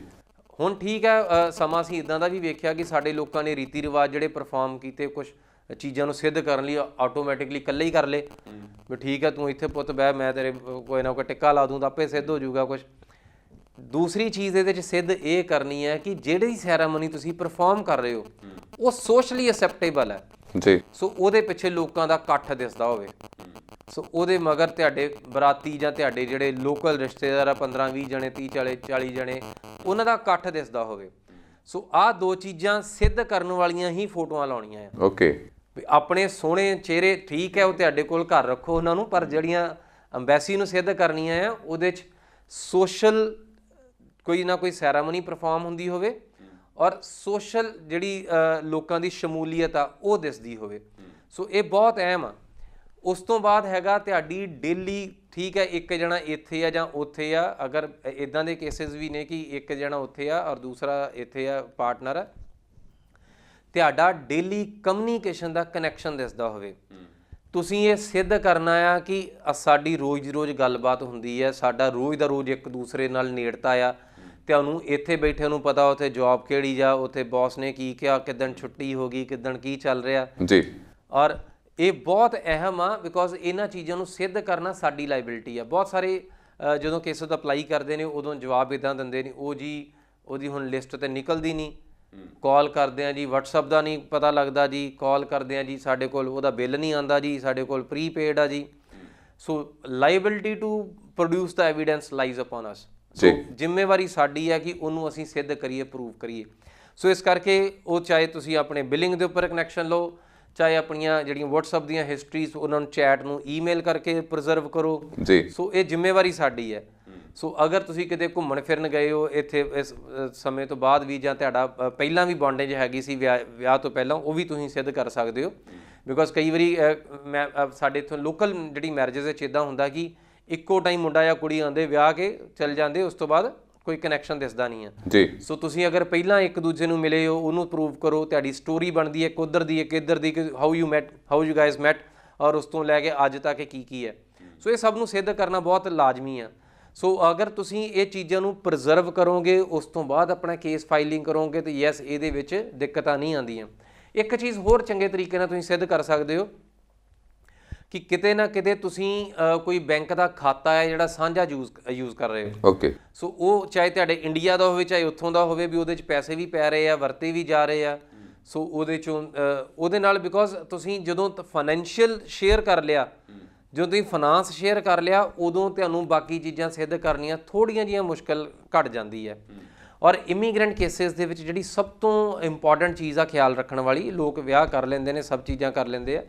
ਹੁਣ ਠੀਕ ਹੈ, ਸਮਾਂ ਅਸੀਂ ਇੱਦਾਂ ਦਾ ਵੀ ਵੇਖਿਆ ਕਿ ਸਾਡੇ ਲੋਕਾਂ ਨੇ ਰੀਤੀ ਰਿਵਾਜ ਜਿਹੜੇ ਪਰਫਾਰਮ ਕੀਤੇ, ਕੁਛ ਚੀਜ਼ਾਂ ਨੂੰ ਸਿੱਧ ਕਰਨ ਲਈ ਆਟੋਮੈਟਿਕਲੀ ਇਕੱਲੇ ਹੀ ਕਰ ਲਏ ਵੀ ਠੀਕ ਹੈ ਤੂੰ ਇੱਥੇ ਪੁੱਤ ਬਹਿ, ਮੈਂ ਤੇਰੇ ਕੋਈ ਨਾ ਕੋਈ ਟਿੱਕਾ ਲਾ ਦੂੰ ਤਾਂ ਆਪੇ ਸਿੱਧ ਹੋ ਜਾਊਗਾ ਕੁਛ। ਦੂਸਰੀ ਚੀਜ਼ ਇਹਦੇ 'ਚ ਸਿੱਧ ਇਹ ਕਰਨੀ ਹੈ ਕਿ ਜਿਹੜੀ ਸੈਰਾਮਨੀ ਤੁਸੀਂ ਪਰਫਾਰਮ ਕਰ ਰਹੇ ਹੋ ਉਹ ਸੋਸ਼ਲੀ ਅਸੈਪਟੇਬਲ ਹੈ। ਜੀ। ਸੋ ਉਹਦੇ ਪਿੱਛੇ ਲੋਕਾਂ ਦਾ ਇਕੱਠ ਦਿਸਦਾ ਹੋਵੇ। ਸੋ ਉਹਦੇ ਮਗਰ ਤੁਹਾਡੇ ਬਰਾਤੀ ਜਾਂ ਤੁਹਾਡੇ ਜਿਹੜੇ ਲੋਕਲ ਰਿਸ਼ਤੇਦਾਰ ਆ 15-20 ਜਣੇ, 30-40 ਜਣੇ, ਉਹਨਾਂ ਦਾ ਇਕੱਠ ਦਿਸਦਾ ਹੋਵੇ। ਸੋ ਆਹ ਦੋ ਚੀਜ਼ਾਂ ਸਿੱਧ ਕਰਨ ਵਾਲੀਆਂ ਹੀ ਫੋਟੋਆਂ ਲਾਉਣੀਆਂ ਆ। ਓਕੇ। ਵੀ ਆਪਣੇ ਸੋਹਣੇ ਚਿਹਰੇ ਠੀਕ ਹੈ ਉਹ ਤੁਹਾਡੇ ਕੋਲ ਘਰ ਰੱਖੋ ਉਹਨਾਂ ਨੂੰ, ਪਰ ਜਿਹੜੀਆਂ ਅੰਬੈਸੀ ਨੂੰ ਸਿੱਧ ਕਰਨੀਆਂ ਆ ਉਹਦੇ 'ਚ ਸੋਸ਼ਲ ਕੋਈ ਨਾ ਕੋਈ ਸੈਰਾਮਨੀ ਪਰਫਾਰਮ ਹੁੰਦੀ ਹੋਵੇ ਔਰ ਸੋਸ਼ਲ ਜਿਹੜੀ ਲੋਕਾਂ ਦੀ ਸ਼ਮੂਲੀਅਤ ਆ ਉਹ ਦਿਸਦੀ ਹੋਵੇ। ਸੋ ਇਹ ਬਹੁਤ ਅਹਿਮ ਆ। ਉਸ ਤੋਂ ਬਾਅਦ ਹੈਗਾ ਤੁਹਾਡੀ ਡੇਲੀ, ਠੀਕ ਹੈ ਇੱਕ ਜਣਾ ਇੱਥੇ ਆ ਜਾਂ ਉੱਥੇ ਆ, ਅਗਰ ਇੱਦਾਂ ਦੇ ਕੇਸਿਸ ਵੀ ਨੇ ਕਿ ਇੱਕ ਜਣਾ ਉੱਥੇ ਆ ਔਰ ਦੂਸਰਾ ਇੱਥੇ ਆ ਪਾਰਟਨਰ ਆ, ਤੁਹਾਡਾ ਡੇਲੀ ਕਮਿਊਨੀਕੇਸ਼ਨ ਦਾ ਕਨੈਕਸ਼ਨ ਦਿਸਦਾ ਹੋਵੇ। ਤੁਸੀਂ ਇਹ ਸਿੱਧ ਕਰਨਾ ਆ ਕਿ ਸਾਡੀ ਰੋਜ਼ ਦੀ ਰੋਜ਼ ਗੱਲਬਾਤ ਹੁੰਦੀ ਹੈ, ਸਾਡਾ ਰੋਜ਼ ਦਾ ਰੋਜ਼ ਇੱਕ ਦੂਸਰੇ ਨਾਲ ਨੇੜਤਾ ਆ। ਤੁਹਾਨੂੰ ਇੱਥੇ ਬੈਠੇ ਨੂੰ ਪਤਾ ਉੱਥੇ ਜੌਬ ਕਿਹੜੀ ਜਾ, ਉੱਥੇ ਬੌਸ ਨੇ ਕੀ ਕਿਹਾ, ਕਿੱਦਣ ਛੁੱਟੀ ਹੋ ਗਈ, ਕਿੱਦਣ ਕੀ ਚੱਲ ਰਿਹਾ। ਜੀ। ਔਰ ਇਹ ਬਹੁਤ ਅਹਿਮ ਆ ਬਿਕੋਜ਼ ਇਹਨਾਂ ਚੀਜ਼ਾਂ ਨੂੰ ਸਿੱਧ ਕਰਨਾ ਸਾਡੀ ਲਾਇਬਿਲਿਟੀ ਆ। ਬਹੁਤ ਸਾਰੇ ਜਦੋਂ ਕੇਸਿਸ ਅਪਲਾਈ ਕਰਦੇ ਨੇ ਉਦੋਂ ਜਵਾਬ ਇੱਦਾਂ ਦਿੰਦੇ ਨੇ, ਉਹ ਜੀ ਉਹਦੀ ਹੁਣ ਲਿਸਟ ਤੇ ਨਿਕਲਦੀ ਨਹੀਂ, ਕਾਲ ਕਰਦੇ ਆ ਜੀ ਵਟਸਐਪ ਦਾ ਨਹੀਂ ਪਤਾ ਲੱਗਦਾ ਜੀ, ਕਾਲ ਕਰਦੇ ਆ ਜੀ ਸਾਡੇ ਕੋਲ ਉਹਦਾ ਬਿੱਲ ਨਹੀਂ ਆਉਂਦਾ ਜੀ, ਸਾਡੇ ਕੋਲ ਪ੍ਰੀਪੇਡ ਆ ਜੀ। So liability to produce the evidence lies upon us. So ਜ਼ਿੰਮੇਵਾਰੀ ਸਾਡੀ ਹੈ ਕਿ ਉਹਨੂੰ ਅਸੀਂ ਸਿੱਧ ਕਰੀਏ, ਪ੍ਰੂਵ ਕਰੀਏ। ਸੋ ਇਸ ਕਰਕੇ ਉਹ ਚਾਹੇ ਤੁਸੀਂ ਆਪਣੇ ਬਿਲਿੰਗ ਦੇ ਉੱਪਰ ਕਨੈਕਸ਼ਨ ਲਓ, ਚਾਹੇ ਆਪਣੀਆਂ ਜਿਹੜੀਆਂ ਵਟਸਐਪ ਦੀਆਂ ਹਿਸਟਰੀਜ਼ ਉਹਨਾਂ ਨੂੰ ਚੈਟ ਨੂੰ ਈਮੇਲ ਕਰਕੇ ਪ੍ਰੀਜ਼ਰਵ ਕਰੋ। ਜੀ। ਸੋ ਇਹ ਜ਼ਿੰਮੇਵਾਰੀ ਸਾਡੀ ਹੈ। ਸੋ ਅਗਰ ਤੁਸੀਂ ਕਿਤੇ ਘੁੰਮਣ ਫਿਰਨ ਗਏ ਹੋ ਇੱਥੇ ਇਸ ਸਮੇਂ ਤੋਂ ਬਾਅਦ ਵੀ, ਜਾਂ ਤੁਹਾਡਾ ਪਹਿਲਾਂ ਵੀ ਬੌਂਡੇਜ ਹੈਗੀ ਸੀ ਵਿਆਹ ਤੋਂ ਪਹਿਲਾਂ, ਉਹ ਵੀ ਤੁਸੀਂ ਸਿੱਧ ਕਰ ਸਕਦੇ ਹੋ। ਬਿਕੋਜ਼ ਕਈ ਵਾਰੀ ਮੈਂ ਸਾਡੇ ਇੱਥੋਂ ਲੋਕਲ ਜਿਹੜੀ ਮੈਰਿਜਿਸ ਵਿੱਚ ਇੱਦਾਂ ਹੁੰਦਾ ਕਿ ਇੱਕੋ ਟਾਈਮ ਮੁੰਡਾ ਜਾਂ ਕੁੜੀ ਆਉਂਦੇ, ਵਿਆਹ ਕੇ ਚਲ ਜਾਂਦੇ, ਉਸ ਤੋਂ ਬਾਅਦ ਕੋਈ ਕਨੈਕਸ਼ਨ ਦਿਸਦਾ ਨਹੀਂ ਹੈ। ਜੀ। ਸੋ ਤੁਸੀਂ ਅਗਰ ਪਹਿਲਾਂ ਇੱਕ ਦੂਜੇ ਨੂੰ ਮਿਲੇ ਹੋ, ਉਹਨੂੰ ਪ੍ਰੂਵ ਕਰੋ, ਤੁਹਾਡੀ ਸਟੋਰੀ ਬਣਦੀ ਹੈ ਇੱਕ ਉੱਧਰ ਦੀ ਇੱਕ ਇੱਧਰ ਦੀ, ਕਿ ਹਾਊ ਯੂ ਗਾਇਜ਼ ਮੈਟ, ਔਰ ਉਸ ਤੋਂ ਲੈ ਕੇ ਅੱਜ ਤੱਕ ਕੀ ਹੈ। ਸੋ ਇਹ ਸਭ ਨੂੰ ਸਿੱਧ ਕਰਨਾ ਬਹੁਤ ਲਾਜ਼ਮੀ ਆ। ਸੋ ਅਗਰ ਤੁਸੀਂ ਇਹ ਚੀਜ਼ਾਂ ਨੂੰ ਪ੍ਰੀਜ਼ਰਵ ਕਰੋਗੇ, ਉਸ ਤੋਂ ਬਾਅਦ ਆਪਣਾ ਕੇਸ ਫਾਈਲਿੰਗ ਕਰੋਗੇ ਤਾਂ ਯੈਸ ਇਹਦੇ ਵਿੱਚ ਦਿੱਕਤਾਂ ਨਹੀਂ ਆਉਂਦੀਆਂ। ਇੱਕ ਚੀਜ਼ ਹੋਰ ਚੰਗੇ ਤਰੀਕੇ ਨਾਲ ਤੁਸੀਂ ਸਿੱਧ ਕਰ ਸਕਦੇ ਹੋ ਕਿ ਕਿਤੇ ਨਾ ਕਿਤੇ ਤੁਸੀਂ ਕੋਈ ਬੈਂਕ ਦਾ ਖਾਤਾ ਹੈ ਜਿਹੜਾ ਸਾਂਝਾ ਯੂਜ਼ ਕਰ ਰਹੇ ਹੋ। ਓਕੇ। ਸੋ ਉਹ ਚਾਹੇ ਤੁਹਾਡੇ ਇੰਡੀਆ ਦਾ ਹੋਵੇ ਚਾਹੇ ਉੱਥੋਂ ਦਾ ਹੋਵੇ, ਵੀ ਉਹਦੇ 'ਚ ਪੈਸੇ ਵੀ ਪੈ ਰਹੇ ਆ, ਵਰਤੇ ਵੀ ਜਾ ਰਹੇ ਆ। ਸੋ ਉਹਦੇ 'ਚੋਂ ਉਹਦੇ ਨਾਲ ਬਿਕੋਜ਼ ਤੁਸੀਂ ਜਦੋਂ ਫਾਈਨੈਂਸ਼ੀਅਲ ਸ਼ੇਅਰ ਕਰ ਲਿਆ, ਜਦੋਂ ਤੁਸੀਂ ਫਾਈਨਾਂਸ ਸ਼ੇਅਰ ਕਰ ਲਿਆ, ਉਦੋਂ ਤੁਹਾਨੂੰ ਬਾਕੀ ਚੀਜ਼ਾਂ ਸਿੱਧ ਕਰਨੀਆਂ ਥੋੜ੍ਹੀਆਂ ਜਿਹੀਆਂ ਮੁਸ਼ਕਿਲ ਘੱਟ ਜਾਂਦੀ ਹੈ। ਔਰ ਇਮੀਗ੍ਰੈਂਟ ਕੇਸਿਸ ਦੇ ਵਿੱਚ ਜਿਹੜੀ ਸਭ ਤੋਂ ਇੰਪੋਰਟੈਂਟ ਚੀਜ਼ ਆ ਖਿਆਲ ਰੱਖਣ ਵਾਲੀ, ਲੋਕ ਵਿਆਹ ਕਰ ਲੈਂਦੇ ਨੇ, ਸਭ ਚੀਜ਼ਾਂ ਕਰ ਲੈਂਦੇ ਆ,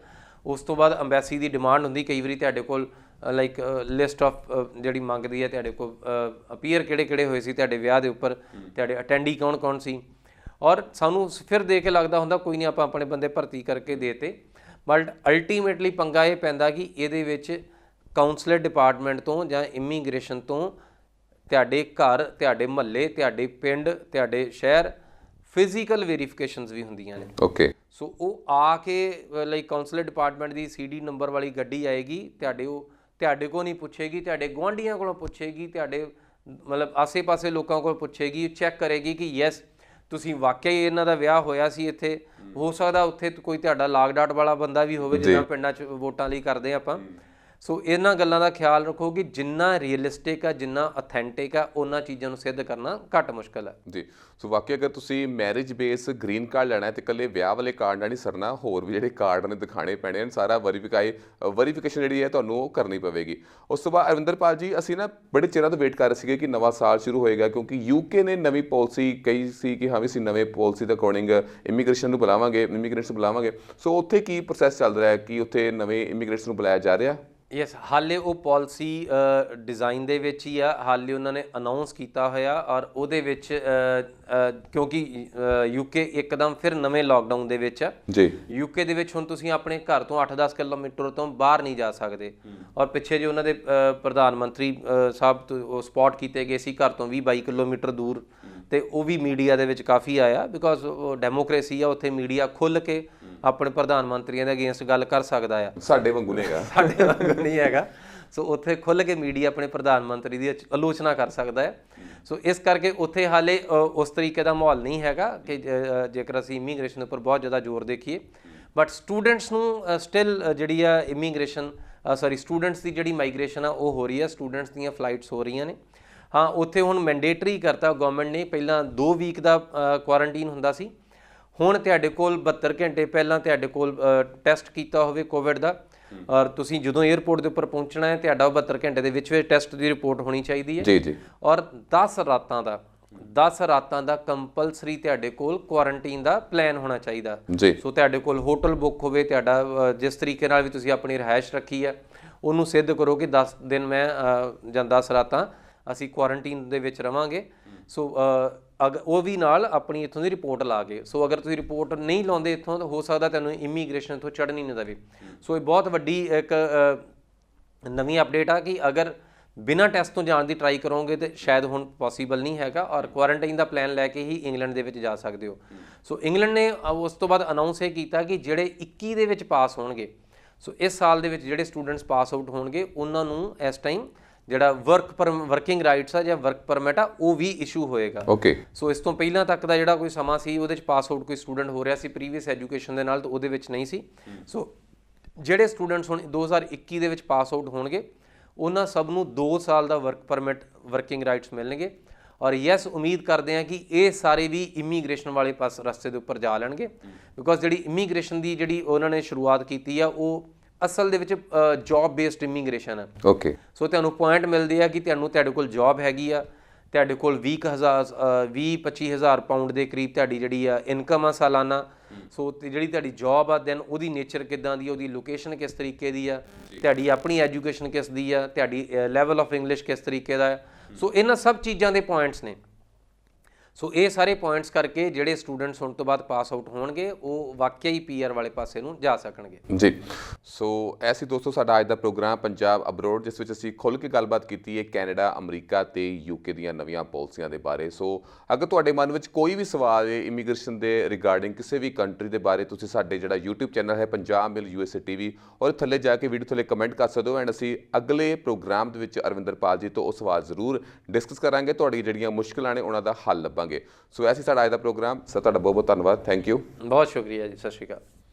ਉਸ ਤੋਂ ਬਾਅਦ ਅੰਬੈਸੀ ਦੀ ਡਿਮਾਂਡ ਹੁੰਦੀ ਕਈ ਵਾਰੀ ਤੁਹਾਡੇ ਕੋਲ, ਲਾਈਕ ਲਿਸਟ ਆਫ ਜਿਹੜੀ ਮੰਗਦੀ ਹੈ ਤੁਹਾਡੇ ਕੋਲ ਅਪੀਅਰ ਕਿਹੜੇ ਹੋਏ ਸੀ ਤੁਹਾਡੇ ਵਿਆਹ ਦੇ ਉੱਪਰ, ਤੁਹਾਡੇ ਅਟੈਂਡੀ ਕੌਣ ਸੀ। ਔਰ ਸਾਨੂੰ ਫਿਰ ਦੇ ਕੇ ਲੱਗਦਾ ਹੁੰਦਾ ਕੋਈ ਨਹੀਂ ਆਪਾਂ ਆਪਣੇ ਬੰਦੇ ਭਰਤੀ ਕਰਕੇ ਦੇਤੇ, ਬਟ ਅਲਟੀਮੇਟਲੀ ਪੰਗਾ ਇਹ ਪੈਂਦਾ ਕਿ ਇਹਦੇ ਵਿੱਚ ਕਾਉਂਸਲਰ ਡਿਪਾਰਟਮੈਂਟ ਤੋਂ ਜਾਂ ਇਮੀਗ੍ਰੇਸ਼ਨ ਤੋਂ ਤੁਹਾਡੇ ਘਰ, ਤੁਹਾਡੇ ਮੁਹੱਲੇ, ਤੁਹਾਡੇ ਪਿੰਡ, ਤੁਹਾਡੇ ਸ਼ਹਿਰ ਫਿਜ਼ੀਕਲ ਵੈਰੀਫਿਕੇਸ਼ਨਸ ਵੀ ਹੁੰਦੀਆਂ ਨੇ। ਓਕੇ। ਸੋ ਉਹ ਆ ਕੇ ਲਾਈਕ ਕਾਉਂਸਲਰ ਡਿਪਾਰਟਮੈਂਟ ਦੀ CD ਨੰਬਰ ਵਾਲੀ ਗੱਡੀ ਆਏਗੀ, ਤੁਹਾਡੇ ਕੋਲ ਨਹੀਂ ਪੁੱਛੇਗੀ, ਤੁਹਾਡੇ ਗੁਆਂਢੀਆਂ ਕੋਲੋਂ ਪੁੱਛੇਗੀ, ਤੁਹਾਡੇ ਮਤਲਬ ਆਸੇ-ਪਾਸੇ ਲੋਕਾਂ ਕੋਲ ਪੁੱਛੇਗੀ, ਚੈੱਕ ਕਰੇਗੀ ਕਿ ਯੈਸ ਤੁਸੀਂ ਵਾਕਿਆ ਹੀ ਇਹਨਾਂ ਦਾ ਵਿਆਹ ਹੋਇਆ ਸੀ ਇੱਥੇ, ਹੋ ਸਕਦਾ ਉੱਥੇ ਕੋਈ ਤੁਹਾਡਾ ਲਾਗ ਡਾਟ ਵਾਲਾ ਬੰਦਾ ਵੀ ਹੋਵੇ, ਜਿੱਦਾਂ ਪਿੰਡਾਂ 'ਚ ਵੋਟਾਂ ਲਈ ਕਰਦੇ ਆਪਾਂ। ਸੋ ਇਹਨਾਂ ਗੱਲਾਂ ਦਾ ਖਿਆਲ ਰੱਖੋ ਕਿ ਜਿੰਨਾ ਰੀਅਲਿਸਟਿਕ ਆ, ਜਿੰਨਾ ਅਥੈਂਟਿਕ ਆ, ਉਹਨਾਂ ਚੀਜ਼ਾਂ ਨੂੰ ਸਿੱਧ ਕਰਨਾ ਘੱਟ ਮੁਸ਼ਕਲ ਹੈ ਜੀ। ਸੋ ਵਾਕਈ ਅਗਰ ਤੁਸੀਂ ਮੈਰਿਜ ਬੇਸ ਗ੍ਰੀਨ ਕਾਰਡ ਲੈਣਾ ਹੈ ਤੇ ਇਕੱਲੇ ਵਿਆਹ ਵਾਲੇ ਕਾਰਡ ਨਾਲ ਨਹੀਂ ਸਰਨਾ, ਹੋਰ ਵੀ ਜਿਹੜੇ ਕਾਰਡ ਨੇ ਦਿਖਾਣੇ ਪੈਣੇ ਹਨ, ਸਾਰਾ ਵੈਰੀਫਿਕੇਸ਼ਨ ਜਿਹੜੀ ਹੈ ਤੁਹਾਨੂੰ ਉਹ ਕਰਨੀ ਪਵੇਗੀ। ਉਸ ਤੋਂ ਬਾਅਦ ਅਰਵਿੰਦਰਪਾਲ ਜੀ, ਅਸੀਂ ਨਾ ਬੜੇ ਚਿਰਾਂ ਤੋਂ ਵੇਟ ਕਰ ਰਹੇ ਸੀਗੇ ਕਿ ਨਵਾਂ ਸਾਲ ਸ਼ੁਰੂ ਹੋਏਗਾ, ਕਿਉਂਕਿ ਯੂਕੇ ਨੇ ਨਵੀਂ ਪਾਲਿਸੀ ਕਹੀ ਸੀ ਕਿ ਹਾਂ ਵੀ ਅਸੀਂ ਨਵੇਂ ਪਾਲਿਸੀ ਦੇ ਅਕੋਰਡਿੰਗ ਇਮੀਗ੍ਰੇਸ਼ਨ ਨੂੰ ਬੁਲਾਵਾਂਗੇ। ਸੋ ਉੱਥੇ ਕੀ ਪ੍ਰੋਸੈਸ ਚੱਲ ਰਿਹਾ ਹੈ ਕਿ ਉੱਥੇ ਨਵੇਂ ਇਮੀਗ੍ਰੇਟਸ ਨੂੰ ਬੁਲਾਇਆ ਜਾ ਰਿਹਾ? ਯੈਸ, ਹਾਲੇ ਉਹ ਪਾਲਿਸੀ ਡਿਜ਼ਾਈਨ ਦੇ ਵਿੱਚ ਹੀ ਆ, ਹਾਲੇ ਉਹਨਾਂ ਨੇ ਅਨਾਉਂਸ ਕੀਤਾ ਹੋਇਆ, ਔਰ ਉਹਦੇ ਵਿੱਚ ਕਿਉਂਕਿ ਯੂਕੇ ਇੱਕਦਮ ਫਿਰ ਨਵੇਂ ਲਾਕਡਾਊਨ ਦੇ ਵਿੱਚ ਆ ਜੀ। ਯੂਕੇ ਦੇ ਵਿੱਚ ਹੁਣ ਤੁਸੀਂ ਆਪਣੇ ਘਰ ਤੋਂ 8-10 ਕਿਲੋਮੀਟਰ ਤੋਂ ਬਾਹਰ ਨਹੀਂ ਜਾ ਸਕਦੇ, ਔਰ ਪਿੱਛੇ ਜੇ ਉਹਨਾਂ ਦੇ ਪ੍ਰਧਾਨ ਮੰਤਰੀ ਸਾਹਿਬ ਉਹ ਸਪੌਟ ਕੀਤੇ ਗਏ ਸੀ ਘਰ ਤੋਂ 20-22 ਕਿਲੋਮੀਟਰ ਦੂਰ, ਤੇ ਉਹ ਵੀ ਮੀਡੀਆ ਦੇ ਵਿੱਚ ਕਾਫੀ ਆਇਆ, ਬਿਕੋਜ਼ ਉਹ ਡੈਮੋਕ੍ਰੇਸੀ ਆ, ਉੱਥੇ ਮੀਡੀਆ ਖੁੱਲ੍ਹ ਕੇ ਆਪਣੇ ਪ੍ਰਧਾਨ ਮੰਤਰੀਆਂ ਦੇ ਅਗੇਂਸਟ ਗੱਲ ਕਰ ਸਕਦਾ ਆ। ਸਾਡੇ ਵਾਂਗੂ ਨਹੀਂ ਹੈਗਾ। ਸੋ ਉੱਥੇ ਖੁੱਲ੍ਹ ਕੇ ਮੀਡੀਆ ਆਪਣੇ ਪ੍ਰਧਾਨ ਮੰਤਰੀ ਦੀ ਆਲੋਚਨਾ ਕਰ ਸਕਦਾ ਹੈ। ਸੋ ਇਸ ਕਰਕੇ ਉੱਥੇ ਹਾਲੇ ਉਸ ਤਰੀਕੇ ਦਾ ਮਾਹੌਲ ਨਹੀਂ ਹੈਗਾ ਕਿ ਜੇਕਰ ਅਸੀਂ ਇਮੀਗ੍ਰੇਸ਼ਨ ਉੱਪਰ ਬਹੁਤ ਜ਼ਿਆਦਾ ਜ਼ੋਰ ਦੇਖੀਏ, ਬਟ ਸਟੂਡੈਂਟਸ ਨੂੰ ਸਟਿਲ ਜਿਹੜੀ ਆ ਸਟੂਡੈਂਟਸ ਦੀ ਜਿਹੜੀ ਮਾਈਗ੍ਰੇਸ਼ਨ ਆ ਉਹ ਹੋ ਰਹੀ ਆ, ਸਟੂਡੈਂਟਸ ਦੀਆਂ ਫਲਾਈਟਸ ਹੋ ਰਹੀਆਂ ਨੇ। ਹਾਂ, ਉੱਥੇ ਹੁਣ ਮੈਂਡੇਟਰੀ ਕਰਤਾ ਗਵਰਨਮੈਂਟ ਨੇ, ਪਹਿਲਾਂ 2 ਵੀਕ ਦਾ ਕੁਆਰੰਟੀਨ ਹੁੰਦਾ ਸੀ, ਹੁਣ ਤੁਹਾਡੇ ਕੋਲ 72 ਘੰਟੇ ਪਹਿਲਾਂ ਤੁਹਾਡੇ ਕੋਲ ਟੈਸਟ ਕੀਤਾ ਹੋਵੇ ਕੋਵਿਡ ਦਾ, ਔਰ ਤੁਸੀਂ ਜਦੋਂ 에ਅਰਪੋਰਟ ਦੇ ਉੱਪਰ ਪਹੁੰਚਣਾ ਹੈ ਤੁਹਾਡਾ 72 ਘੰਟੇ ਦੇ ਵਿੱਚ ਟੈਸਟ ਦੀ ਰਿਪੋਰਟ ਹੋਣੀ ਚਾਹੀਦੀ ਹੈ। ਜੀ। ਔਰ 10 ਰਾਤਾਂ ਦਾ ਕੰਪਲਸਰੀ ਤੁਹਾਡੇ ਕੋਲ ਕੁਆਰੰਟੀਨ ਦਾ ਪਲਾਨ ਹੋਣਾ ਚਾਹੀਦਾ। ਸੋ ਤੁਹਾਡੇ ਕੋਲ ਹੋਟਲ ਬੁੱਕ ਹੋਵੇ, ਤੁਹਾਡਾ ਜਿਸ ਤਰੀਕੇ ਨਾਲ ਵੀ ਤੁਸੀਂ ਆਪਣੀ ਰਿਹਾਇਸ਼ ਰੱਖੀ ਹੈ ਉਹਨੂੰ ਸਿੱਧ ਕਰੋ ਕਿ 10 ਦਿਨ ਮੈਂ ਜਾਂ 10 ਰਾਤਾਂ ਅਸੀਂ ਕੁਆਰੰਟੀਨ ਦੇ ਵਿੱਚ ਰਵਾਂਗੇ। ਸੋ ਉਹ ਵੀ ਨਾਲ ਆਪਣੀ ਇੱਥੋਂ ਦੀ ਰਿਪੋਰਟ ਲਾ ਕੇ, ਸੋ ਅਗਰ ਤੁਸੀਂ ਰਿਪੋਰਟ ਨਹੀਂ ਲਾਉਂਦੇ ਇੱਥੋਂ ਤਾਂ ਹੋ ਸਕਦਾ ਤੁਹਾਨੂੰ ਇਮੀਗ੍ਰੇਸ਼ਨ ਤੋਂ ਚੜ੍ਹਨ ਹੀ ਨਾ ਦੇਵੇ। ਸੋ ਇਹ ਬਹੁਤ ਵੱਡੀ ਇੱਕ ਨਵੀਂ ਅਪਡੇਟ ਆ ਕਿ ਅਗਰ ਬਿਨਾਂ ਟੈਸਟ ਤੋਂ ਜਾਣ ਦੀ ਟਰਾਈ ਕਰੋਗੇ ਤਾਂ ਸ਼ਾਇਦ ਹੁਣ ਪੋਸੀਬਲ ਨਹੀਂ ਹੈਗਾ, ਔਰ ਕੁਆਰੰਟਾਈਨ ਦਾ ਪਲਾਨ ਲੈ ਕੇ ਹੀ ਇੰਗਲੈਂਡ ਦੇ ਵਿੱਚ ਜਾ ਸਕਦੇ ਹੋ। ਸੋ ਇੰਗਲੈਂਡ ਨੇ ਉਸ ਤੋਂ ਬਾਅਦ ਅਨਾਉਂਸ ਇਹ ਕੀਤਾ ਕਿ ਜਿਹੜੇ 21 ਦੇ ਵਿੱਚ ਪਾਸ ਹੋਣਗੇ, ਸੋ ਇਸ ਸਾਲ ਦੇ ਵਿੱਚ ਜਿਹੜੇ ਸਟੂਡੈਂਟਸ ਪਾਸ ਆਊਟ ਹੋਣਗੇ ਉਹਨਾਂ ਨੂੰ ਇਸ ਟਾਈਮ ਜਿਹੜਾ ਵਰਕਿੰਗ ਰਾਈਟਸ ਆ ਜਾਂ ਵਰਕ ਪਰਮਿਟ ਆ ਉਹ ਵੀ ਇਸ਼ੂ ਹੋਏਗਾ। ਸੋ ਇਸ ਤੋਂ ਪਹਿਲਾਂ ਤੱਕ ਦਾ ਜਿਹੜਾ ਕੋਈ ਸਮਾਂ ਸੀ ਉਹਦੇ 'ਚ ਪਾਸ ਆਊਟ ਕੋਈ ਸਟੂਡੈਂਟ ਹੋ ਰਿਹਾ ਸੀ ਪ੍ਰੀਵੀਅਸ ਐਜੂਕੇਸ਼ਨ ਦੇ ਨਾਲ, ਤਾਂ ਉਹਦੇ ਵਿੱਚ ਨਹੀਂ ਸੀ। ਸੋ ਜਿਹੜੇ ਸਟੂਡੈਂਟਸ ਹੁਣ 2021 ਦੇ ਵਿੱਚ ਪਾਸ ਆਊਟ ਹੋਣਗੇ ਉਹਨਾਂ ਸਭ ਨੂੰ 2 ਸਾਲ ਦਾ ਵਰਕ ਪਰਮਿਟ ਵਰਕਿੰਗ ਰਾਈਟਸ ਮਿਲਣਗੇ, ਔਰ ਯੈਸ ਉਮੀਦ ਕਰਦੇ ਹਾਂ ਕਿ ਇਹ ਸਾਰੇ ਵੀ ਇਮੀਗ੍ਰੇਸ਼ਨ ਵਾਲੇ ਰਸਤੇ ਦੇ ਉੱਪਰ ਜਾ ਲੈਣਗੇ, ਬਿਕੋਜ਼ ਜਿਹੜੀ ਇਮੀਗ੍ਰੇਸ਼ਨ ਦੀ ਜਿਹੜੀ ਉਹਨਾਂ ਨੇ ਸ਼ੁਰੂਆਤ ਕੀਤੀ ਆ ਉਹ ਅਸਲ ਦੇ ਵਿੱਚ ਜੌਬ ਬੇਸਡ ਇਮੀਗ੍ਰੇਸ਼ਨ ਹੈ। ਸੋ ਤੁਹਾਨੂੰ ਪੁਆਇੰਟ ਮਿਲਦੇ ਆ ਕਿ ਤੁਹਾਡੇ ਕੋਲ ਜੌਬ ਹੈਗੀ ਆ, ਤੁਹਾਡੇ ਕੋਲ 20-25,000 ਪਾਉਂਡ ਦੇ ਕਰੀਬ ਤੁਹਾਡੀ ਜਿਹੜੀ ਆ ਇਨਕਮ ਆ ਸਾਲਾਨਾ। ਸੋ ਜਿਹੜੀ ਤੁਹਾਡੀ ਜੌਬ ਆ ਦੈਨ ਉਹਦੀ ਨੇਚਰ ਕਿੱਦਾਂ ਦੀ, ਉਹਦੀ ਲੋਕੇਸ਼ਨ ਕਿਸ ਤਰੀਕੇ ਦੀ ਆ, ਤੁਹਾਡੀ ਆਪਣੀ ਐਜੂਕੇਸ਼ਨ ਕਿਸ ਦੀ ਆ, ਤੁਹਾਡੀ ਲੈਵਲ ਆਫ ਇੰਗਲਿਸ਼ ਕਿਸ ਤਰੀਕੇ ਦਾ ਹੈ। ਸੋ ਇਹਨਾਂ ਸਭ ਚੀਜ਼ਾਂ ਦੇ ਪੁਆਇੰਟਸ ਨੇ। ਸੋ ਇਹ ਸਾਰੇ ਪੁਆਇੰਟਸ ਕਰਕੇ ਜਿਹੜੇ ਸਟੂਡੈਂਟਸ ਹੁਣ ਤੋਂ ਬਾਅਦ ਪਾਸ ਆਊਟ ਹੋਣਗੇ ਉਹ ਵਾਕਿਆ ਹੀ ਪੀਆਰ ਵਾਲੇ ਪਾਸੇ ਨੂੰ ਜਾ ਸਕਣਗੇ। ਜੀ। ਸੋ ਐਸੀ ਦੋਸਤੋ ਸਾਡਾ ਅੱਜ ਦਾ ਪ੍ਰੋਗਰਾਮ ਪੰਜਾਬ ਅਬਰੋਡ, ਜਿਸ ਵਿੱਚ ਅਸੀਂ ਖੁੱਲ੍ਹ ਕੇ ਗੱਲਬਾਤ ਕੀਤੀ ਹੈ ਕੈਨੇਡਾ, ਅਮਰੀਕਾ ਤੇ ਯੂਕੇ ਦੀਆਂ ਨਵੀਆਂ ਪਾਲਿਸੀਆਂ ਦੇ ਬਾਰੇ। ਸੋ ਅਗਰ ਤੁਹਾਡੇ ਮਨ ਵਿੱਚ ਕੋਈ ਵੀ ਸਵਾਲ ਹੈ ਇਮੀਗ੍ਰੇਸ਼ਨ ਦੇ ਰਿਗਾਰਡਿੰਗ ਕਿਸੇ ਵੀ ਕੰਟਰੀ ਦੇ ਬਾਰੇ, ਤੁਸੀਂ ਸਾਡੇ ਜਿਹੜਾ YouTube ਚੈਨਲ ਹੈ ਪੰਜਾਬ ਮੇਲ USA TV, ਔਰ ਥੱਲੇ ਜਾ ਕੇ ਵੀਡੀਓ ਥੱਲੇ ਕਮੈਂਟ ਕਰ ਸਕਦੇ ਹੋ, ਐਂਡ ਅਸੀਂ ਅਗਲੇ ਪ੍ਰੋਗਰਾਮ ਦੇ ਵਿੱਚ ਅਰਵਿੰਦਰਪਾਲ ਜੀ ਤੋਂ ਉਹ ਸਵਾਲ ਜ਼ਰੂਰ ਡਿਸਕਸ ਕਰਾਂਗੇ, ਤੁਹਾਡੀਆਂ ਜਿਹੜੀਆਂ ਮੁਸ਼ਕਿਲਾਂ ਨੇ ਉਹਨਾਂ ਦਾ ਹੱਲ ਲੱਭਾਂਗੇ। ਸੋ ਐਸੀ ਸਾਡਾ ਅੱਜ ਦਾ ਪ੍ਰੋਗਰਾਮ। ਸਰ ਤੁਹਾਡਾ ਬਹੁਤ ਬਹੁਤ ਧੰਨਵਾਦ, ਥੈਂਕ ਯੂ। ਬਹੁਤ ਸ਼ੁਕਰੀਆ ਜੀ, ਸਤਿ ਸ਼੍ਰੀ ਅਕਾਲ।